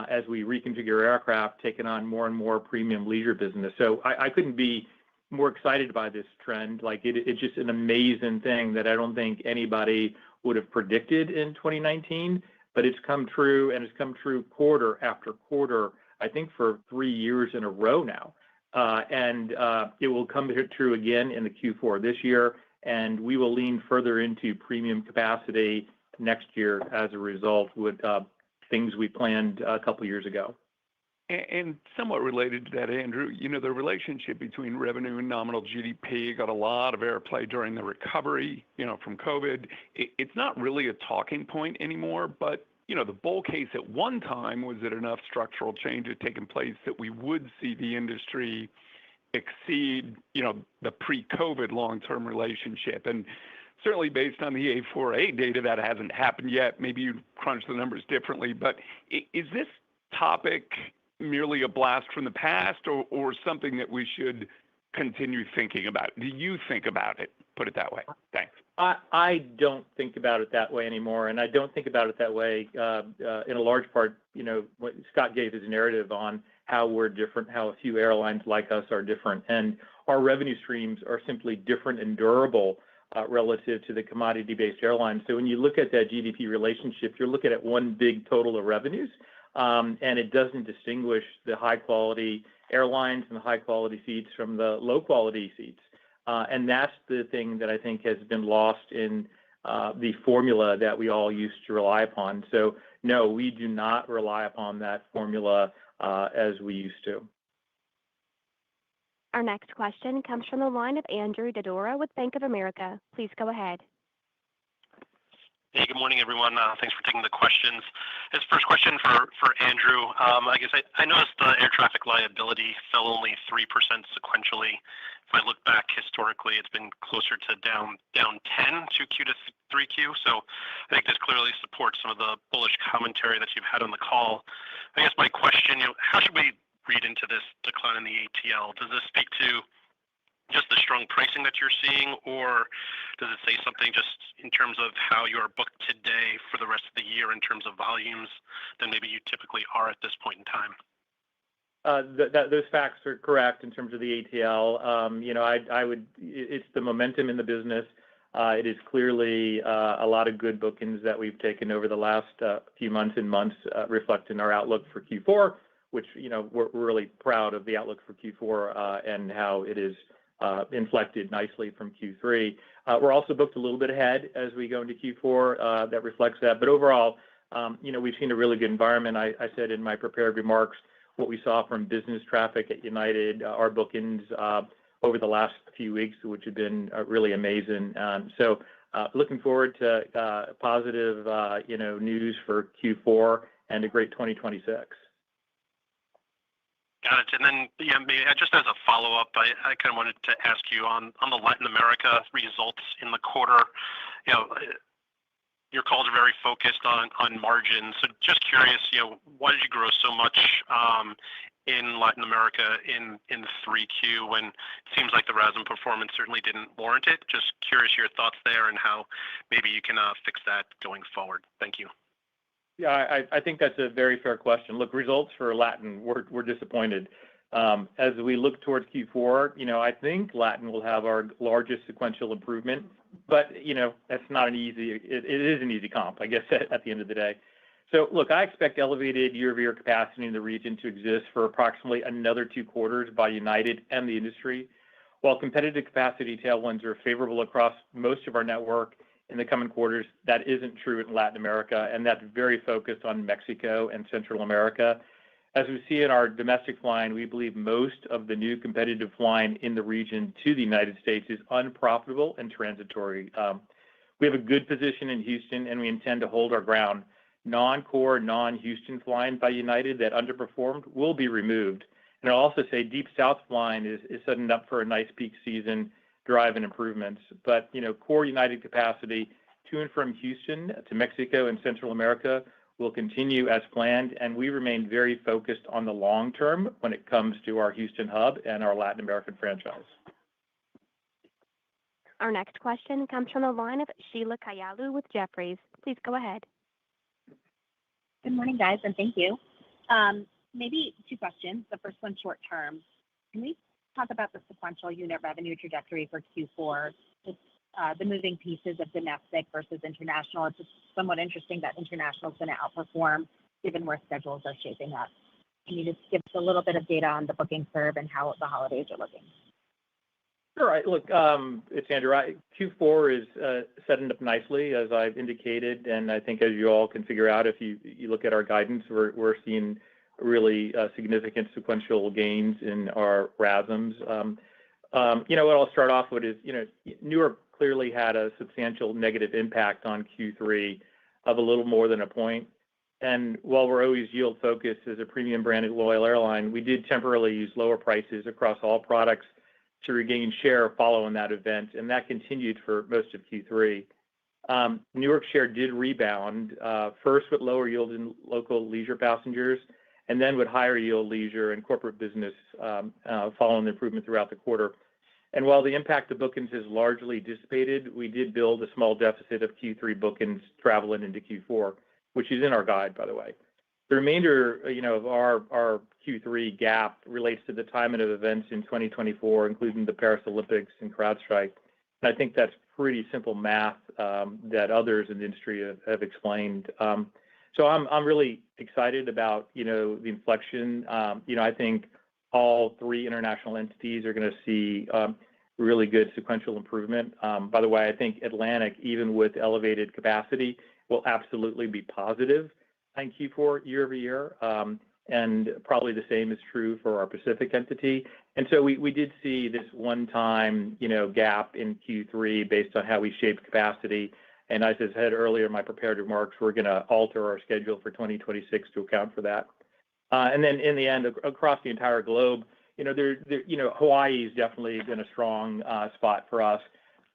as we reconfigure aircraft, taking on more and more premium leisure business. So I couldn't be more excited by this trend. Like it's just an amazing thing that I don't think anybody would have predicted in 2019, but it's come true, and it's come true quarter after quarter, I think for 3 years in a row now. And it will come true again in the Q4 this year, and we will lean further into premium capacity next year as a result with things we planned a couple years ago. And somewhat related to that, Andrew, the relationship between revenue and nominal GDP got a lot of airplay during the recovery, from COVID. It's not really a talking point anymore, but, the bull case at one time was that enough structural change had taken place that we would see the industry exceed, the pre-COVID long-term relationship. And certainly based on the A4A data, that hasn't happened yet. Maybe you crunch the numbers differently, but is this topic merely a blast from the past or something that we should continue thinking about? Do you think about it? Put it that way. Thanks. I don't think about it that way anymore, and I don't think about it that way in a large part, what Scott gave his narrative on how we're different, how a few airlines like us are different, and our revenue streams are simply different and durable relative to the commodity-based airlines. So when you look at that GDP relationship, you're looking at one big total of revenues, and it doesn't distinguish the high-quality airlines and the high-quality seats from the low-quality seats. And that's the thing that I think has been lost in the formula that we all used to rely upon. So, no, we do not rely upon that formula as we used to. Our next question comes from the line of Andrew Dodora with Bank of America. Please go ahead. Hey, good morning, everyone. Thanks for taking the questions. This first question for Andrew. I guess I noticed the air traffic liability fell only 3% sequentially. If I look back historically, it's been closer to down 10 2Q to 3Q. So I think this clearly supports some of the bullish commentary that you've had on the call. I guess my question, how should we read into this decline in the ATL? Does this speak to just the strong pricing that you're seeing, or does it say something just in terms of how you are booked today for the rest of the year in terms of volumes than maybe you typically are at this point in time? Those facts are correct in terms of the ATL. It's the momentum in the business. It is clearly a lot of good bookings that we've taken over the last few months reflecting our outlook for Q4, which, we're really proud of the outlook for Q4 and how it is inflected nicely from Q3. We're also booked a little bit ahead as we go into Q4 that reflects that. But overall, we've seen a really good environment. I said in my prepared remarks what we saw from business traffic at United, our bookings over the last few weeks, which have been really amazing. So looking forward to positive, news for Q4 and a great 2026. Got it. And then, maybe just as a follow-up, I kind of wanted to ask you on the Latin America results in the quarter. Your calls are very focused on margins. So just curious, why did you grow so much in Latin America in 3Q when it seems like the RASM performance certainly didn't warrant it? Just curious your thoughts there and how maybe you can fix that going forward. Thank you. Yeah, I think that's a very fair question. Look, results for Latin, we're disappointed. As we look towards Q4, I think Latin will have our largest sequential improvement, but that's not an easy. It is an easy comp, I guess, at the end of the day. So look, I expect elevated year-over-year capacity in the region to exist for approximately another 2 quarters by United and the industry. While competitive capacity tailwinds are favorable across most of our network in the coming quarters, that isn't true in Latin America, and that's very focused on Mexico and Central America. As we see in our domestic flying, we believe most of the new competitive flying in the region to the United States is unprofitable and transitory. We have a good position in Houston, and we intend to hold our ground. Non-core, non-Houston flying by United that underperformed will be removed. And I'll also say Deep South flying is setting up for a nice peak season driving improvements. But, core United capacity to and from Houston to Mexico and Central America will continue as planned, and we remain very focused on the long term when it comes to our Houston hub and our Latin American franchise. Our next question comes from the line of Sheila Kahyaoglu with Jefferies. Please go ahead. Good morning, guys, and thank you. Maybe 2 questions. The first one short term. Can we talk about the sequential unit revenue trajectory for Q4, just the moving pieces of domestic versus international? It's just somewhat interesting that international is going to outperform given where schedules are shaping up. Can you just give us a little bit of data on the booking curve and how the holidays are looking? All right. Look, it's Andrew. Q4 is setting up nicely, as I've indicated, and I think as you all can figure out, if you look at our guidance, we're seeing really significant sequential gains in our RASMs. What I'll start off with is, Newark clearly had a substantial negative impact on Q3 of a little more than a point. And while we're always yield focused as a premium branded loyal airline, we did temporarily use lower prices across all products to regain share following that event, and that continued for most of Q3. Newark share did rebound, first with lower yield in local leisure passengers, and then with higher yield leisure and corporate business following the improvement throughout the quarter. And while the impact of bookings has largely dissipated, we did build a small deficit of Q3 bookings traveling into Q4, which is in our guide, by the way. The remainder, of our Q3 gap relates to the timing of events in 2024, including the Paris Olympics and CrowdStrike. And I think that's pretty simple math that others in the industry have explained. So I'm really excited about, the inflection. I think all 3 international entities are going to see really good sequential improvement. By the way, I think Atlantic, even with elevated capacity, will absolutely be positive in Q4 year-over-year. And probably the same is true for our Pacific entity. And so we did see this one-time, gap in Q3 based on how we shaped capacity. And as I said earlier in my prepared remarks, we're going to alter our schedule for 2026 to account for that. And then in the end, across the entire globe, Hawaii is definitely been a strong spot for us.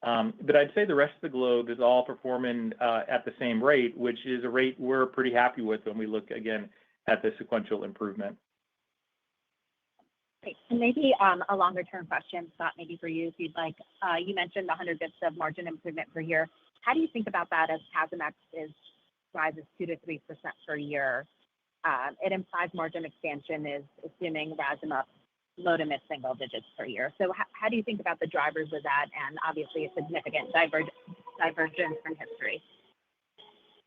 But I'd say the rest of the globe is all performing at the same rate, which is a rate we're pretty happy with when we look again at the sequential improvement. And maybe a longer-term question, Scott, maybe for you, if you'd like. You mentioned the 100 basis points of margin improvement per year. How do you think about that as CASM-ex rises 2 to 3% per year? It implies margin expansion is assuming RASM up low to mid-single digits per year. So how do you think about the drivers of that and obviously a significant divergence from history?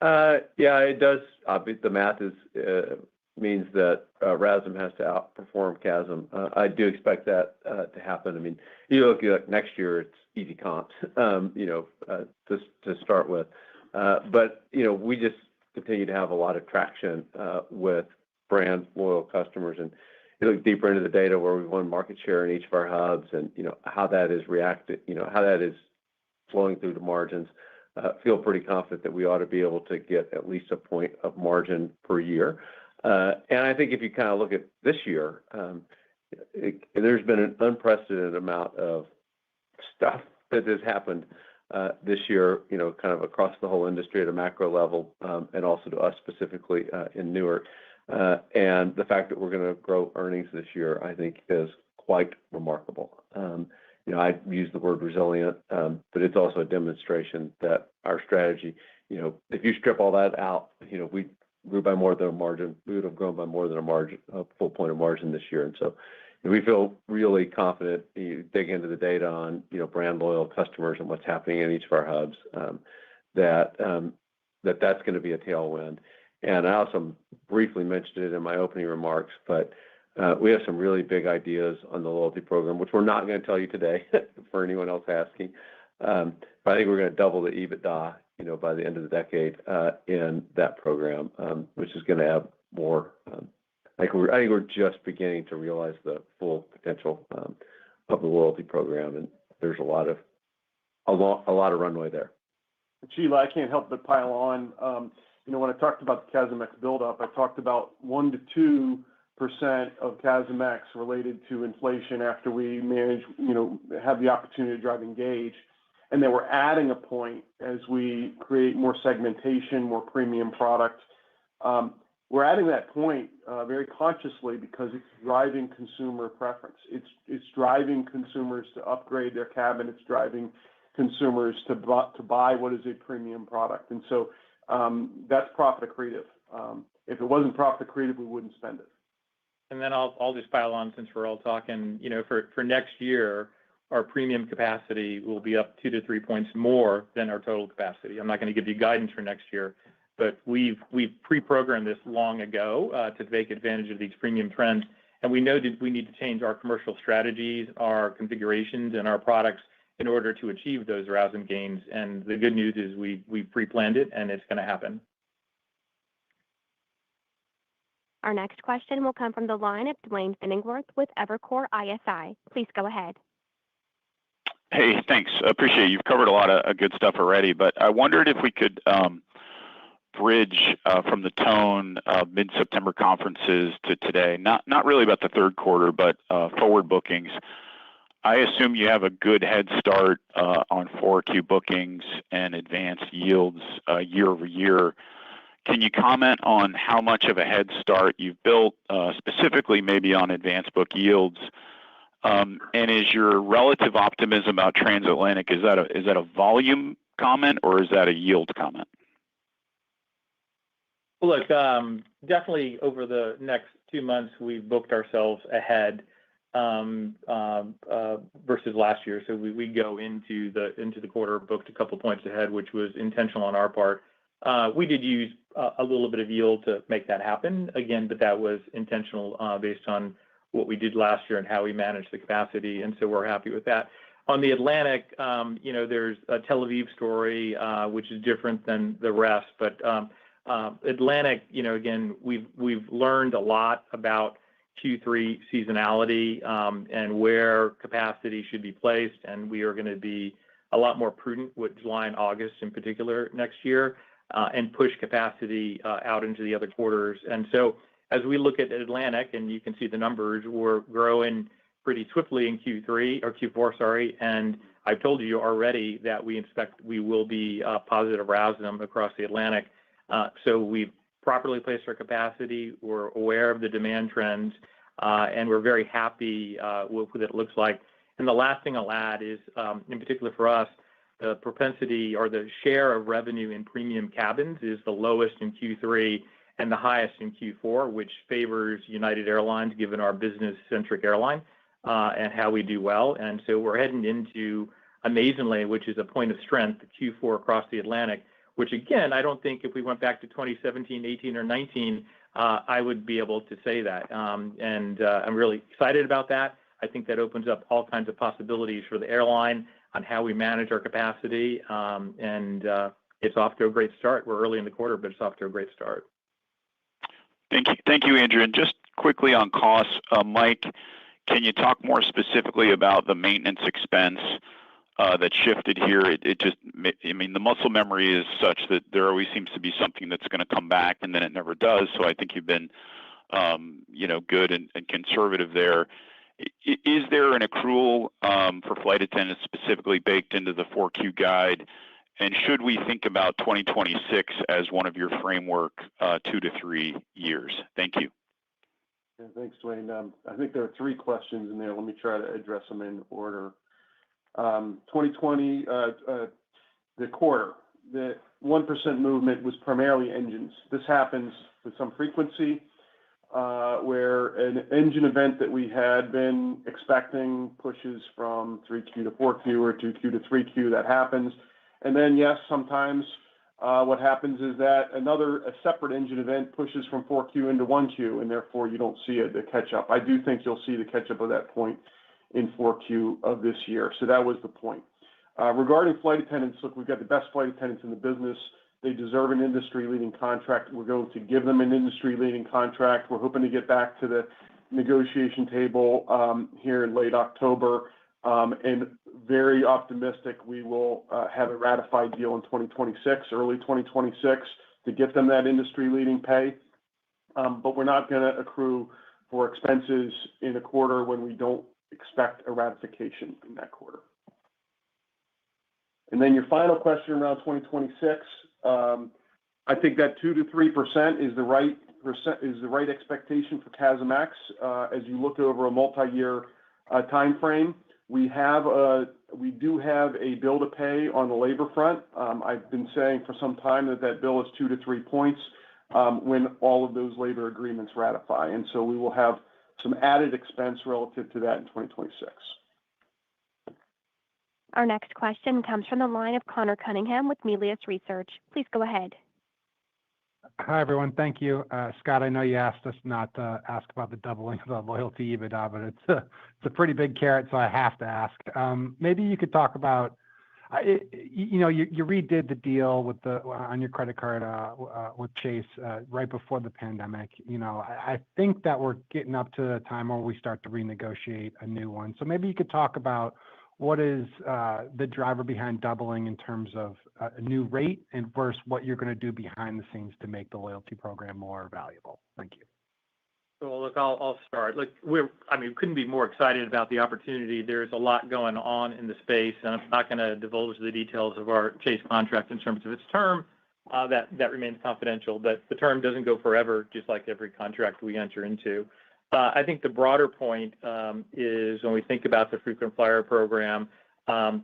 Yeah, it does. The math means that RASM has to outperform CASM. I do expect that to happen. I mean, you look at next year, it's easy comps, to start with. But, we just continue to have a lot of traction with brand loyal customers. And you look deeper into the data where we've won market share in each of our hubs and, how that is reacted, how that is flowing through the margins. Feel pretty confident that we ought to be able to get at least a point of margin per year. And I think if you kind of look at this year, there's been an unprecedented amount of stuff that has happened this year, kind of across the whole industry at a macro level, and also to us specifically in Newark. And the fact that we're going to grow earnings this year, I think, is quite remarkable. I use the word resilient, but it's also a demonstration that our strategy, if you strip all that out, we grew by more than a margin. We would have grown by more than a full point of margin this year. And so we feel really confident. You dig into the data on, brand loyal customers and what's happening in each of our hubs, that's going to be a tailwind. And I also briefly mentioned it in my opening remarks, but we have some really big ideas on the loyalty program, which we're not going to tell you today for anyone else asking. But I think we're going to double the EBITDA, by the end of the decade in that program, which is going to have more. I think we're just beginning to realize the full potential of the loyalty program, and there's a lot of runway there. Sheila, I can't help but pile on. When I talked about the CASM-ex buildup, I talked about 1 to 2% of CASM-ex related to inflation after we manage, have the opportunity to drive engage. And then we're adding a point as we create more segmentation, more premium product. We're adding that point very consciously because it's driving consumer preference. It's driving consumers to upgrade their cabin. It's driving consumers to buy what is a premium product. And so that's profit accretive. If it wasn't profit accretive, we wouldn't spend it. And then I'll just pile on since we're all talking. For next year, our premium capacity will be up 2 to 3 points more than our total capacity. I'm not going to give you guidance for next year, but we've pre-programmed this long ago to take advantage of these premium trends. And we know that we need to change our commercial strategies, our configurations, and our products in order to achieve those RASM gains. And the good news is we pre-planned it, and it's going to happen. Our next question will come from the line of Duane Pfennigwerth with Evercore ISI. Please go ahead. Hey, thanks. Appreciate it. You've covered a lot of good stuff already, but I wondered if we could bridge from the tone of mid-September conferences to today. Not really about the third quarter, but forward bookings. I assume you have a good head start on 4Q bookings and advanced yields year over year. Can you comment on how much of a head start you've built, specifically maybe on advanced book yields? And is your relative optimism about transatlantic, is that a volume comment or is that a yield comment? Look, definitely over the next 2 months, we've booked ourselves ahead versus last year. So we go into the quarter booked a couple points ahead, which was intentional on our part. We did use a little bit of yield to make that happen again, but that was intentional based on what we did last year and how we managed the capacity. And so we're happy with that. On the Atlantic, there's a Tel Aviv story, which is different than the rest. But Atlantic, again, we've learned a lot about Q3 seasonality and where capacity should be placed. And we are going to be a lot more prudent with July and August in particular next year and push capacity out into the other quarters. And so as we look at Atlantic, and you can see the numbers, we're growing pretty swiftly in Q4, sorry. And I've told you already that we expect we will be positive RASM across the Atlantic. So we've properly placed our capacity. We're aware of the demand trends. and we're very happy with what it looks like. And the last thing I'll add is, in particular for us, the propensity or the share of revenue in premium cabins is the lowest in Q3 and the highest in Q4, which favors United Airlines, given our business-centric airline and how we do well. And so we're heading into amazingly, which is a point of strength, the Q4 across the Atlantic, which again, I don't think if we went back to 2017, 18, or 19, I would be able to say that. And I'm really excited about that. I think that opens up all kinds of possibilities for the airline on how we manage our capacity. And it's off to a great start. We're early in the quarter, but it's off to a great start. Thank you, Andrew. And just quickly on costs, Mike, can you talk more specifically about the maintenance expense that shifted here? The muscle memory is such that there always seems to be something that's going to come back, and then it never does. So I think you've been, good and conservative there. Is there an accrual for flight attendants specifically baked into the 4Q guide? And should we think about 2026 as one of your framework 2 to 3 years? Thank you. Yeah, thanks, Duane. I think there are 3 questions in there. Let me try to address them in order. 2020, the quarter, the 1% movement was primarily engines. This happens with some frequency where an engine event that we had been expecting pushes from 3Q to 4Q or 2Q to 3Q. That happens. And then, yes, sometimes what happens is that a separate engine event pushes from 4Q into 1Q, and therefore you don't see the catch-up. I do think you'll see the catch-up of that point in 4Q of this year. So that was the point. Regarding flight attendants, look, we've got the best flight attendants in the business. They deserve an industry-leading contract. We're going to give them an industry-leading contract. We're hoping to get back to the negotiation table here in late October, and very optimistic we will have a ratified deal in 2026, early 2026, to get them that industry-leading pay. But we're not going to accrue for expenses in a quarter when we don't expect a ratification in that quarter. And then your final question around 2026, I think that 2 to 3% is the right expectation for CASM-ex as you look over a multi-year time frame. We do have a bill to pay on the labor front. I've been saying for some time that bill is 2 to 3 points when all of those labor agreements ratify, and so we will have some added expense relative to that in 2026. Our next question comes from the line of Connor Cunningham with Melius Research. Please go ahead. Hi, everyone. Thank you. Scott, I know you asked us not to ask about the doubling of the loyalty EBITDA, but it's a pretty big carrot, so I have to ask. Maybe you could talk about, you redid the deal on your credit card with Chase right before the pandemic. I think that we're getting up to the time where we start to renegotiate a new one. So maybe you could talk about what is the driver behind doubling in terms of a new rate and versus what you're going to do behind the scenes to make the loyalty program more valuable. Thank you. So look, I'll start. Look, we couldn't be more excited about the opportunity. There's a lot going on in the space, and I'm not going to divulge the details of our Chase contract in terms of its term. That remains confidential, but the term doesn't go forever, just like every contract we enter into. I think the broader point is when we think about the frequent flyer program,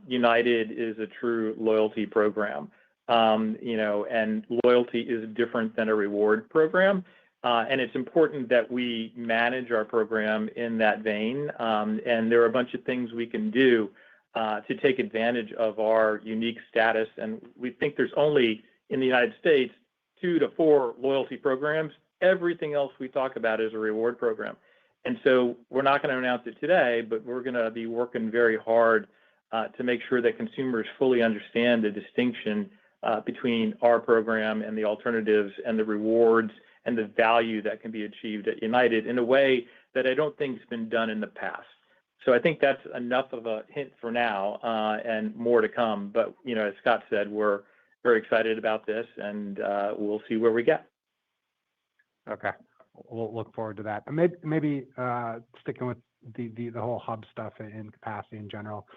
United is a true loyalty program, and loyalty is different than a reward program. And it's important that we manage our program in that vein. And there are a bunch of things we can do to take advantage of our unique status. And we think there's only in the United States 2 to 4 loyalty programs. Everything else we talk about is a reward program. And so we're not going to announce it today, but we're going to be working very hard to make sure that consumers fully understand the distinction between our program and the alternatives and the rewards and the value that can be achieved at United in a way that I don't think has been done in the past. So I think that's enough of a hint for now and more to come. But, as Scott said, we're very excited about this, and we'll see where we get. Okay. We'll look forward to that. And maybe sticking with the whole hub stuff and capacity in general.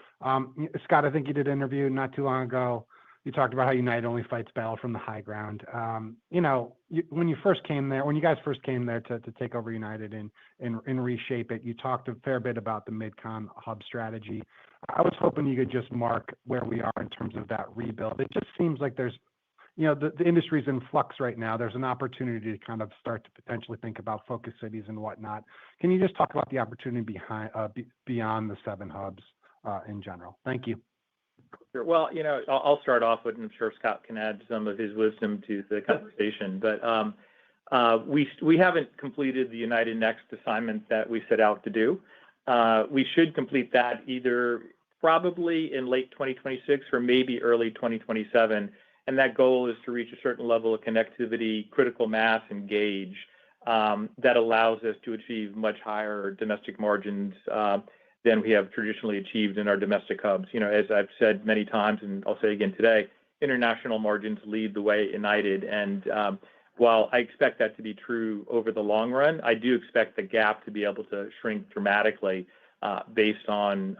Scott, I think you did an interview not too long ago You talked about how United only fights battle from the high ground. When you first came there, when you guys first came there to take over United and reshape it, you talked a fair bit about the mid-con hub strategy. I was hoping you could just mark where we are in terms of that rebuild. It just seems like there's, the industry's in flux right now. There's an opportunity to kind of start to potentially think about focus cities and whatnot. Can you just talk about the opportunity beyond the 7 hubs in general? Thank you. Sure. Well, I'll start off with, and I'm sure Scott can add some of his wisdom to the conversation. But we haven't completed the United Next assignment that we set out to do. We should complete that either probably in late 2026 or maybe early 2027. And that goal is to reach a certain level of connectivity, critical mass, and gauge that allows us to achieve much higher domestic margins than we have traditionally achieved in our domestic hubs. As I've said many times, and I'll say again today, international margins lead the way at United. And while I expect that to be true over the long run, I do expect the gap to be able to shrink dramatically based on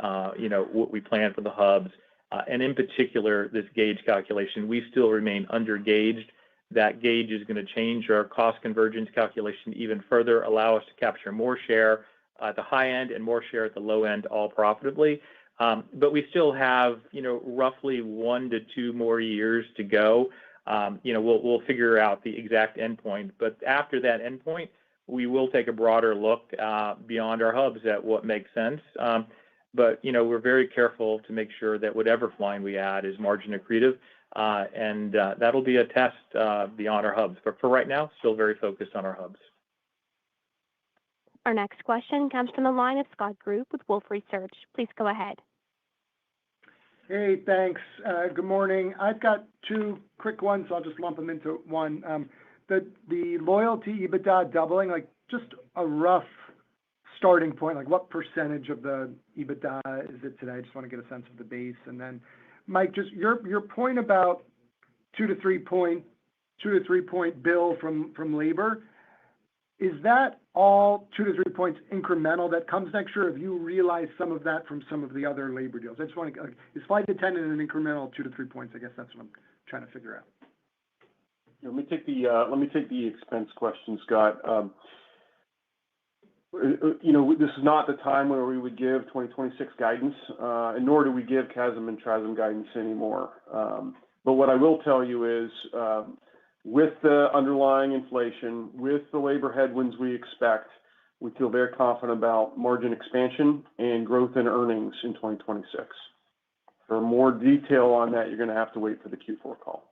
what we plan for the hubs. And in particular, this gauge calculation, we still remain undergauged. That gauge is going to change our cost convergence calculation even further, allow us to capture more share at the high end and more share at the low end, all profitably. But we still have, roughly 1 to 2 more years to go. We'll figure out the exact endpoint. But after that endpoint, we will take a broader look beyond our hubs at what makes sense. But we're very careful to make sure that whatever flying we add is margin accretive, and that'll be a test beyond our hubs. But for right now, still very focused on our hubs. Our next question comes from the line of Scott Group with Wolfe Research. Please go ahead. Hey, thanks. Good morning. I've got 2 quick ones. I'll just lump them into one. The loyalty EBITDA doubling, just a rough starting point, what percentage of the EBITDA is it today? I just want to get a sense of the base. And then, Mike, just your point about 2 to 3 point bill from labor, is that all 2 to 3 points incremental that comes next year? Have you realized some of that from some of the other labor deals? I just want to, is flight attendant an incremental 2 to 3 points? I guess that's what I'm trying to figure out. Let me take the expense question, Scott. This is not the time where we would give 2026 guidance, and nor do we give CASM and TRASM guidance anymore. But what I will tell you is, with the underlying inflation, with the labor headwinds we expect, we feel very confident about margin expansion and growth in earnings in 2026. For more detail on that, you're going to have to wait for the Q4 call.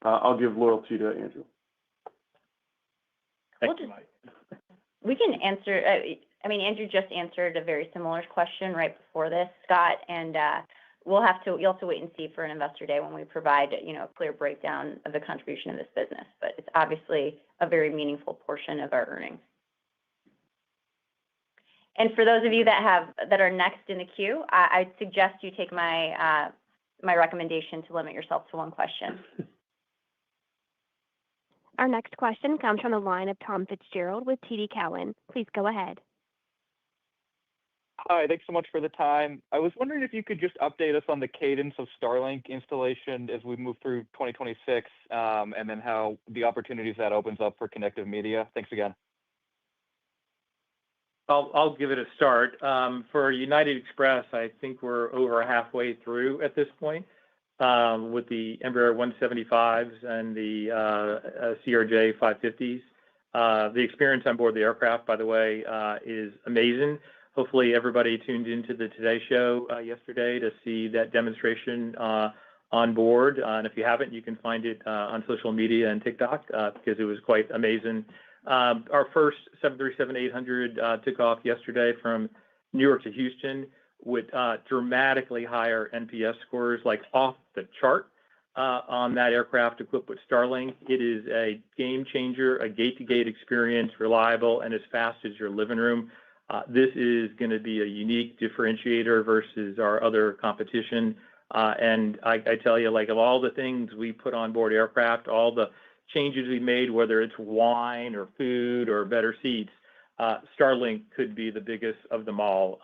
I'll give loyalty to Andrew. Thank you, Mike. We can answer. Andrew just answered a very similar question right before this, Scott, and you'll have to wait and see for an investor day when we provide a clear breakdown of the contribution of this business. But it's obviously a very meaningful portion of our earnings. And for those of you that are next in the queue, I suggest you take my recommendation to limit yourself to one question. Our next question comes from the line of Tom Fitzgerald with TD Cowen. Please go ahead. Hi, thanks so much for the time. I was wondering if you could just update us on the cadence of Starlink installation as we move through 2026, and then how the opportunities that opens up for connective media. Thanks again. I'll give it a start. For United Express, I think we're over halfway through at this point with the Embraer 175s and the CRJ 550s. The experience on board the aircraft, by the way, is amazing. Hopefully, everybody tuned into the Today Show yesterday to see that demonstration on board. And if you haven't, you can find it on social media and TikTok because it was quite amazing. Our first 737-800 took off yesterday from New York to Houston with dramatically higher NPS scores, like off the chart on that aircraft equipped with Starlink. It is a game changer, a gate-to-gate experience, reliable, and as fast as your living room. This is going to be a unique differentiator versus our other competition. And I tell you, of all the things we put on board aircraft, all the changes we made, whether it's wine or food or better seats, Starlink could be the biggest of them all.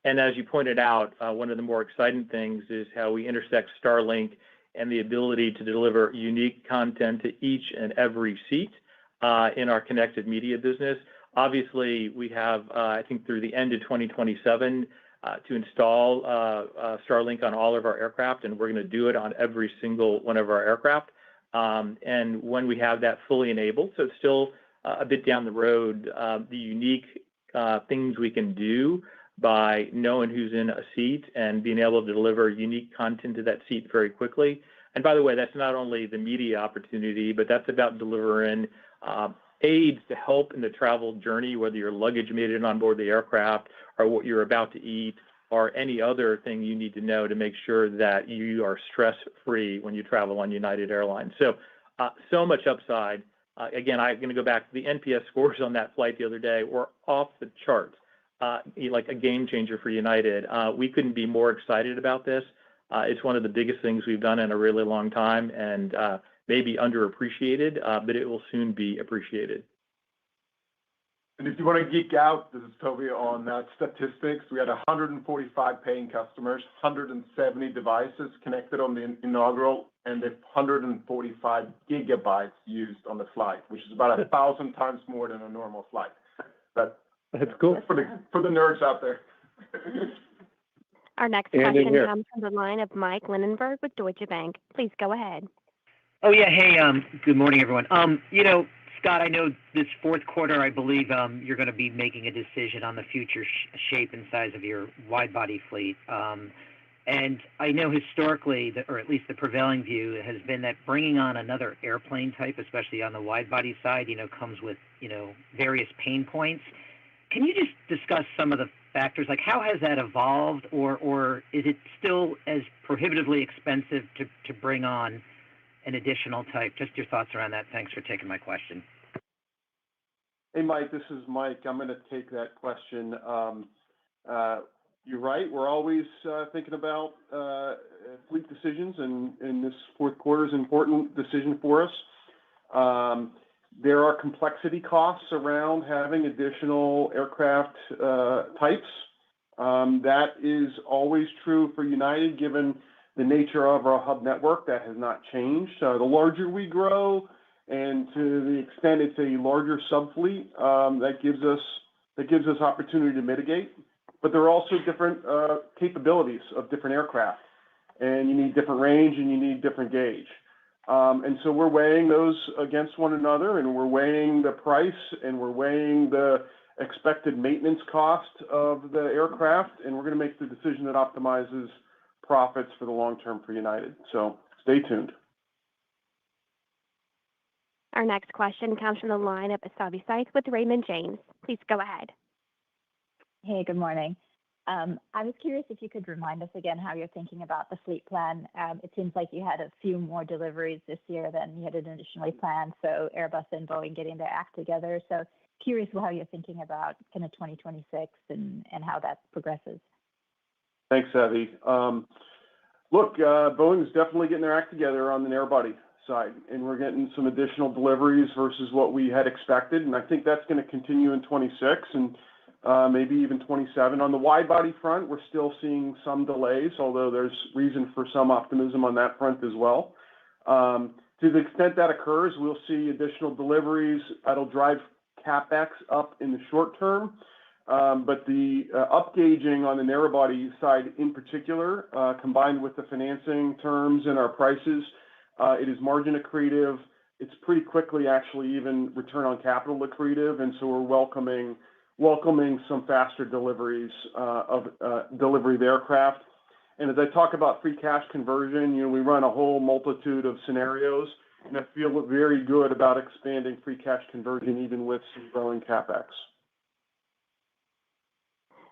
And as you pointed out, one of the more exciting things is how we intersect Starlink and the ability to deliver unique content to each and every seat in our connected media business. Obviously, we have, I think, through the end of 2027 to install Starlink on all of our aircraft, and we're going to do it on every single one of our aircraft. And when we have that fully enabled, so it's still a bit down the road, the unique things we can do by knowing who's in a seat and being able to deliver unique content to that seat very quickly. And by the way, that's not only the media opportunity, but that's about delivering aids to help in the travel journey, whether your luggage made it on board the aircraft or what you're about to eat or any other thing you need to know to make sure that you are stress-free when you travel on United Airlines. So much upside. Again, I'm going to go back to the NPS scores on that flight the other day were off the charts, like a game changer for United. We couldn't be more excited about this. It's one of the biggest things we've done in a really long time and maybe underappreciated, but it will soon be appreciated. And if you want to geek out, this is Toby on statistics. We had 145 paying customers, 170 devices connected on the inaugural, and 145 gigabytes used on the flight, which is about 1,000 times more than a normal flight. That's cool for the nerds out there. Our next question comes from the line of Mike Linenberg with Deutsche Bank. Please go ahead. Oh, yeah. Hey, good morning, everyone. Scott, I know this fourth quarter, I believe you're going to be making a decision on the future shape and size of your wide-body fleet. And I know historically, or at least the prevailing view, has been that bringing on another airplane type, especially on the wide-body side, comes with, various pain points. Can you just discuss some of the factors? Like, how has that evolved, or is it still as prohibitively expensive to bring on an additional type? Just your thoughts around that. Thanks for taking my question. Hey, Mike, this is Mike. I'm going to take that question. You're right. We're always thinking about fleet decisions, and this fourth quarter is an important decision for us. There are complexity costs around having additional aircraft types. That is always true for United, given the nature of our hub network. That has not changed. The larger we grow, and to the extent it's a larger subfleet, that gives us opportunity to mitigate. But there are also different capabilities of different aircraft, and you need different range and you need different gauge. And so we're weighing those against one another, and we're weighing the price, and we're weighing the expected maintenance cost of the aircraft, and we're going to make the decision that optimizes profits for the long term for United. So stay tuned. Our next question comes from the line of Savi Syth with Raymond James. Please go ahead. Hey, good morning. I was curious if you could remind us again how you're thinking about the fleet plan. It seems like you had a few more deliveries this year than you had initially planned, so Airbus and Boeing getting their act together. So curious how you're thinking about kind of 2026 and how that progresses. Thanks, Savi. Look, Boeing's definitely getting their act together on the narrow-body side, and we're getting some additional deliveries versus what we had expected, and I think that's going to continue in 26 and maybe even 27. On the wide-body front, we're still seeing some delays, although there's reason for some optimism on that front as well. To the extent that occurs, we'll see additional deliveries. That'll drive CapEx up in the short term. But the upgauging on the narrow-body side in particular, combined with the financing terms and our prices, it is margin accretive. It's pretty quickly actually even return on capital accretive, and so we're welcoming some faster deliveries of delivery of aircraft. And as I talk about free cash conversion, we run a whole multitude of scenarios, and I feel very good about expanding free cash conversion even with some growing CapEx.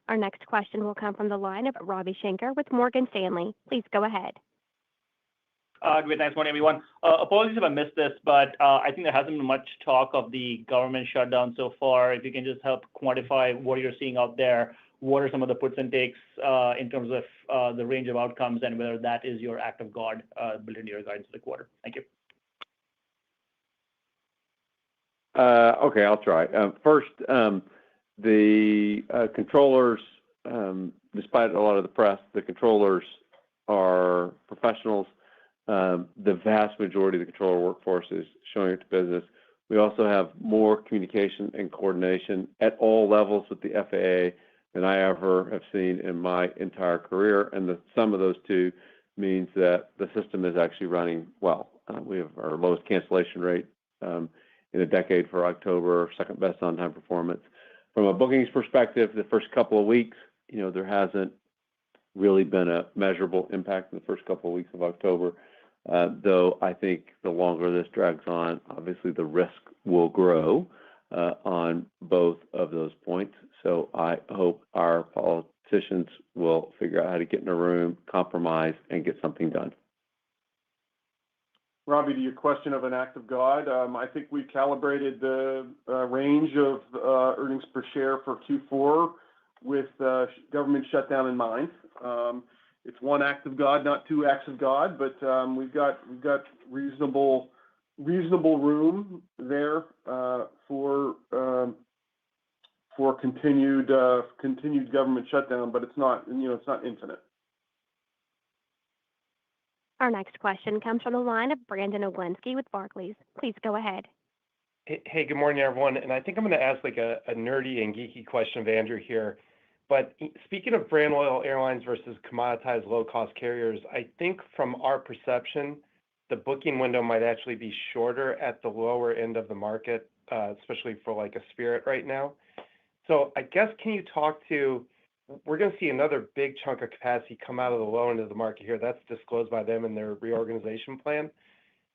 Our next question will come from the line of Ravi Shanker with Morgan Stanley. Please go ahead. Great. Thanks, morning, everyone. Apologies if I missed this, but I think there hasn't been much talk of the government shutdown so far. If you can just help quantify what you're seeing out there, what are some of the puts and takes in terms of the range of outcomes and whether that is your act of God built into your guidance for the quarter. Thank you. Okay, I'll try. First, the controllers, despite a lot of the press, the controllers are professionals. the vast majority of the controller workforce is showing up to business. We also have more communication and coordination at all levels with the FAA than I ever have seen in my entire career. And the sum of those two means that the system is actually running well. We have our lowest cancellation rate in a decade for October, second best on-time performance. From a bookings perspective, the first couple of weeks, there hasn't really been a measurable impact in the first couple of weeks of October. Though I think the longer this drags on, obviously the risk will grow on both of those points. So I hope our politicians will figure out how to get in a room, compromise, and get something done. Robbie, to your question of an act of God, I think we calibrated the range of earnings per share for Q4 with government shutdown in mind. It's one act of God, not two acts of God, but we've got reasonable room there for continued government shutdown, but it's not infinite. Our next question comes from the line of Brandon Oglenski with Barclays. Please go ahead. Hey, good morning, everyone. And I think I'm going to ask like a nerdy and geeky question of Andrew here. But speaking of brand loyal airlines versus commoditized low-cost carriers, I think from our perception, the booking window might actually be shorter at the lower end of the market, especially for like a Spirit right now. So I guess, can you talk to, we're going to see another big chunk of capacity come out of the low end of the market here. That's disclosed by them in their reorganization plan.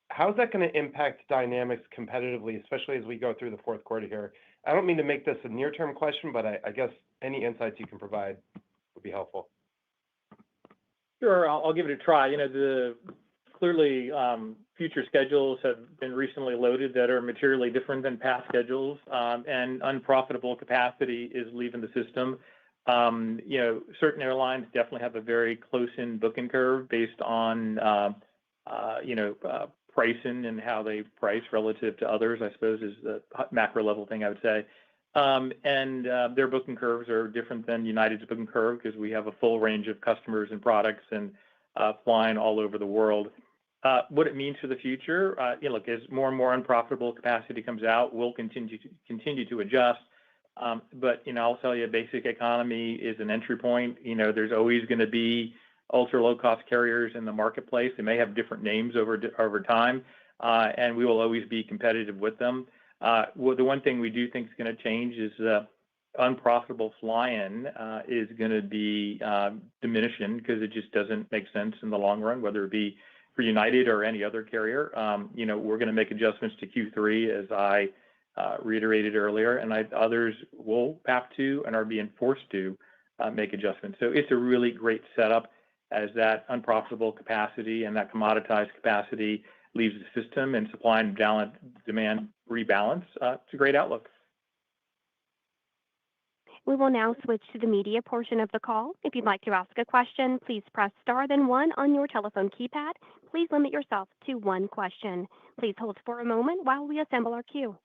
How's that going to impact dynamics competitively, especially as we go through the fourth quarter here? I don't mean to make this a near-term question, but I guess any insights you can provide would be helpful. Sure, I'll give it a try. Clearly, future schedules have been recently loaded that are materially different than past schedules, and unprofitable capacity is leaving the system. Certain airlines definitely have a very close-in booking curve based on, pricing and how they price relative to others, I suppose, is the macro level thing I would say. And their booking curves are different than United's booking curve because we have a full range of customers and products and flying all over the world. What it means for the future, look, as more and more unprofitable capacity comes out, we'll continue to adjust. But I'll tell you, basic economy is an entry point. There's always going to be ultra low cost carriers in the marketplace. They may have different names over time, and we will always be competitive with them. Well, the one thing we do think is going to change is unprofitable flying is going to be diminishing because it just doesn't make sense in the long run, whether it be for United or any other carrier. We're going to make adjustments to Q3, as I reiterated earlier, and others will have to and are being forced to make adjustments. So it's a really great setup as that unprofitable capacity and that commoditized capacity leaves the system and supply and demand rebalance. It's a great outlook. We will now switch to the media portion of the call. If you'd like to ask a question, please press star then one on your telephone keypad. Please limit yourself to one question. Please hold for a moment while we assemble our queue.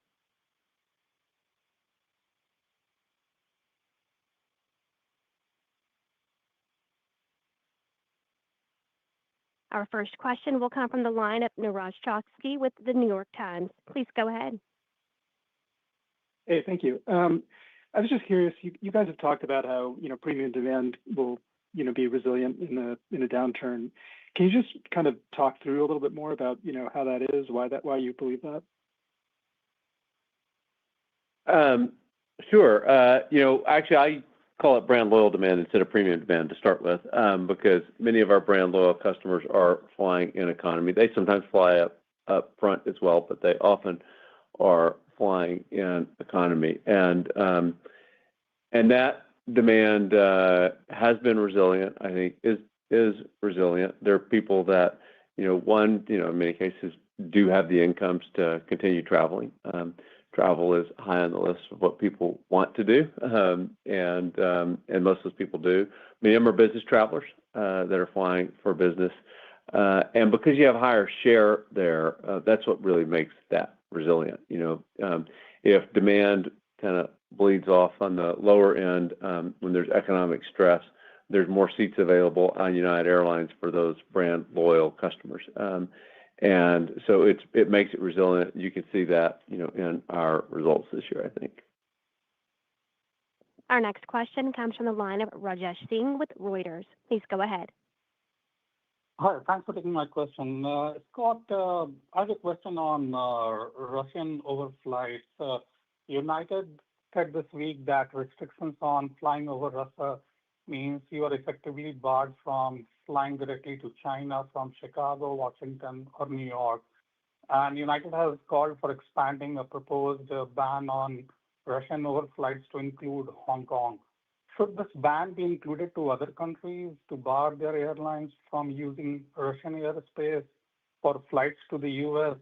Our first question will come from the line of Niraj Chokshi with the New York Times. Please go ahead. Hey, thank you. I was just curious. You guys have talked about how premium demand will be resilient in a downturn. Can you just kind of talk through a little bit more about how that is, why you believe that? Sure. Actually, I call it brand loyal demand instead of premium demand to start with, because many of our brand loyal customers are flying in economy. They sometimes fly up front as well, but they often are flying in economy, and that demand has been resilient. I think is resilient. There are people that in many cases do have the incomes to continue traveling. Travel is high on the list of what people want to do, and most of those people do. Many of them are business travelers that are flying for business, and because you have higher share there, that's what really makes that resilient. If demand kind of bleeds off on the lower end when there's economic stress, there's more seats available on United Airlines for those brand loyal customers. And so it makes it resilient. You can see that, in our results this year, I think. Our next question comes from the line of Rajesh Singh with Reuters. Please go ahead. Hi, thanks for taking my question. Scott, I have a question on Russian overflights. United said this week that restrictions on flying over Russia means you are effectively barred from flying directly to China from Chicago, Washington, or New York. And United has called for expanding a proposed ban on Russian overflights to include Hong Kong. Should this ban be included to other countries to bar their airlines from using Russian airspace for flights to the U.S.?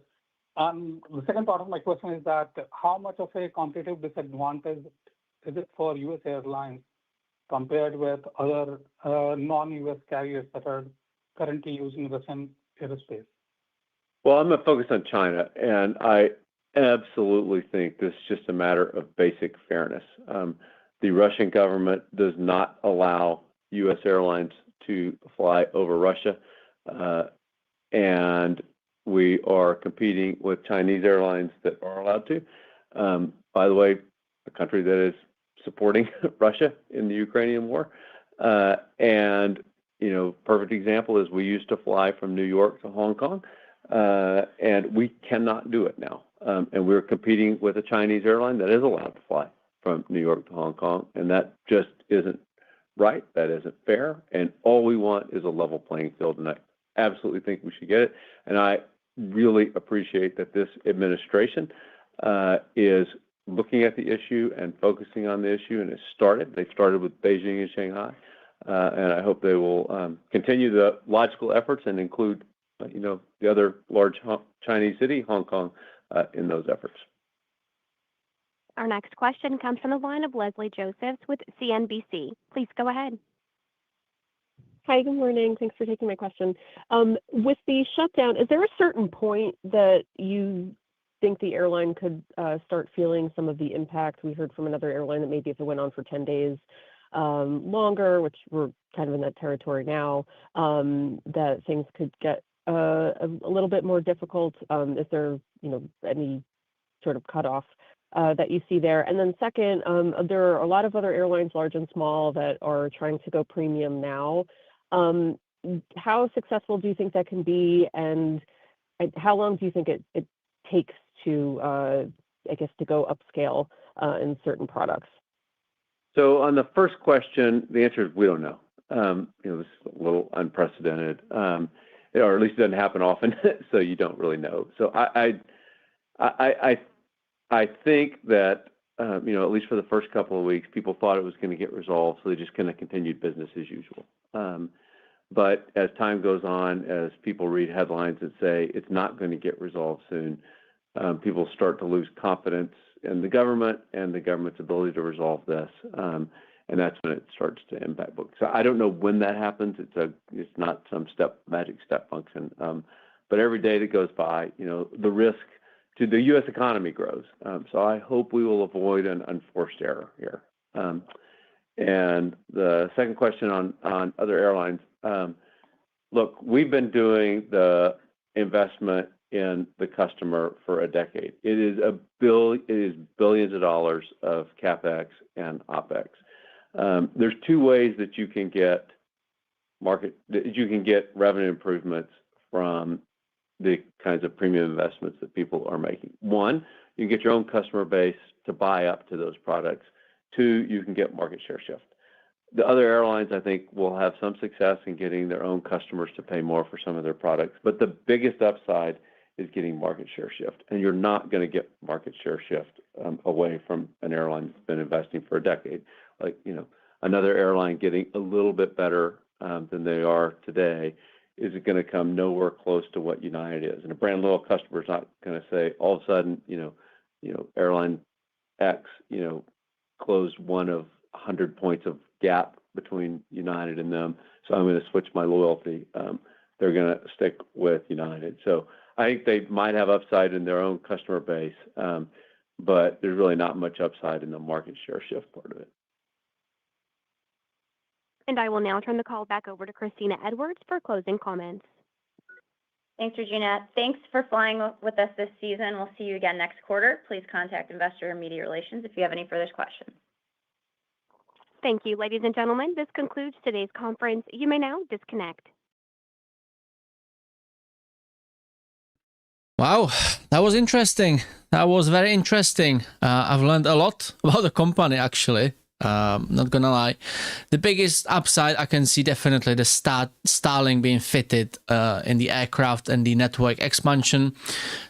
And the second part of my question is that how much of a competitive disadvantage is it for U.S. airlines compared with other non-U.S. carriers that are currently using Russian airspace? Well, I'm going to focus on China, and I absolutely think this is just a matter of basic fairness. The Russian government does not allow U.S. airlines to fly over Russia, and we are competing with Chinese airlines that are allowed to. By the way, a country that is supporting Russia in the Ukrainian war. And, perfect example is we used to fly from New York to Hong Kong, and we cannot do it now. And we're competing with a Chinese airline that is allowed to fly from New York to Hong Kong, and that just isn't right. That isn't fair. And all we want is a level playing field, and I absolutely think we should get it. And I really appreciate that this administration is looking at the issue and focusing on the issue, and they started with Beijing and Shanghai, and I hope they will continue the logical efforts and include, the other large Chinese city, Hong Kong, in those efforts. Our next question comes from the line of Leslie Josephs with CNBC. Please go ahead. Hi, good morning. Thanks for taking my question. With the shutdown, is there a certain point that you think the airline could start feeling some of the impact? We heard from another airline that maybe if it went on for 10 days longer, which we're kind of in that territory now, that things could get a little bit more difficult. Is there, any sort of cutoff that you see there? And then second, there are a lot of other airlines, large and small, that are trying to go premium now. How successful do you think that can be, and how long do you think it takes to, to go upscale in certain products? So on the first question, the answer is we don't know. This is a little unprecedented, or at least it doesn't happen often, so you don't really know. So I think that, at least for the first couple of weeks, people thought it was going to get resolved, so they just kind of continued business as usual. But as time goes on, as people read headlines that say it's not going to get resolved soon, people start to lose confidence in the government and the government's ability to resolve this. And that's when it starts to impact books. So I don't know when that happens. It's not some magic step function. But every day that goes by, the risk to the U.S. economy grows. So I hope we will avoid an unforced error here. And the second question on other airlines, look, we've been doing the investment in the customer for a decade. It is billions of dollars of CapEx and OpEx. There's two ways that you can get revenue improvements from the kinds of premium investments that people are making. One, you can get your own customer base to buy up to those products. Two, you can get market share shift. The other airlines, I think, will have some success in getting their own customers to pay more for some of their products. But the biggest upside is getting market share shift. And you're not going to get market share shift away from an airline that's been investing for a decade. Like, another airline getting a little bit better than they are today is going to come nowhere close to what United is. And a brand loyal customer is not going to say all of a sudden, airline X, closed one of 100 points of gap between United and them, so I'm going to switch my loyalty. They're going to stick with United. So I think they might have upside in their own customer base, but there's really not much upside in the market share shift part of it. And I will now turn the call back over to Christina Edwards for closing comments. Thanks, Regina. Thanks for flying with us this season. We'll see you again next quarter. Please contact Investor and Media Relations if you have any further questions. Thank you, ladies and gentlemen. This concludes today's conference. You may now disconnect. Wow, that was interesting. That was very interesting. I've learned a lot about the company, actually. Not gonna lie. The biggest upside I can see definitely the Starlink being fitted in the aircraft and the network expansion.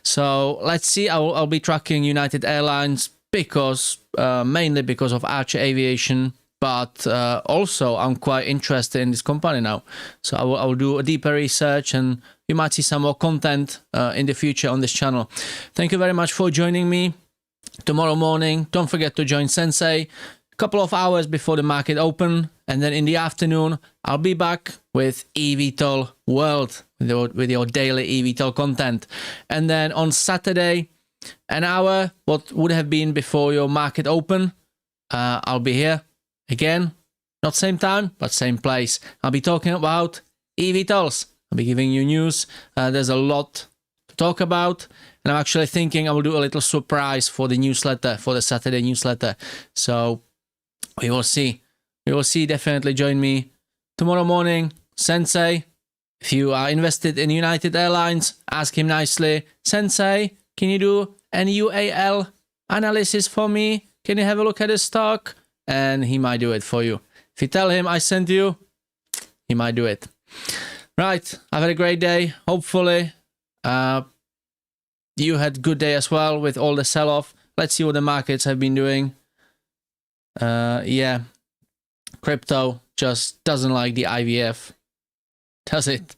So let's see. I'll be tracking United Airlines because mainly because of Archer Aviation. But also, I'm quite interested in this company now. So I will do a deeper research and you might see some more content in the future on this channel. Thank you very much for joining me tomorrow morning. Don't forget to join Sensei a couple of hours before the market open. And then in the afternoon, I'll be back with eVTOL World, with your daily eVTOL content. And then on Saturday, an hour, what would have been before your market open, I'll be here. Again, not same time, but same place. I'll be talking about eVTOLs. I'll be giving you news. There's a lot to talk about. And I'm actually thinking I will do a little surprise for the newsletter, for the Saturday newsletter. So we will see. We will see. Definitely join me tomorrow morning. Sensei, if you are invested in United Airlines, ask him nicely. Sensei, can you do an UAL analysis for me? Can you have a look at the stock? And he might do it for you. If you tell him I sent you, he might do it. Right, I've had a great day. Hopefully, you had a good day as well with all the sell-off. Let's see what the markets have been doing. Yeah, crypto just doesn't like the IVF, does it?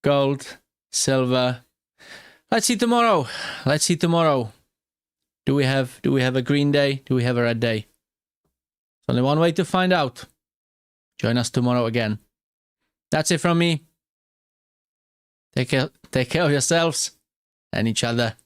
Gold, silver. Let's see tomorrow. Let's see tomorrow. Do we have a green day? Do we have a red day? Only one way to find out. Join us tomorrow again. That's it from me. Take care of yourselves and each other.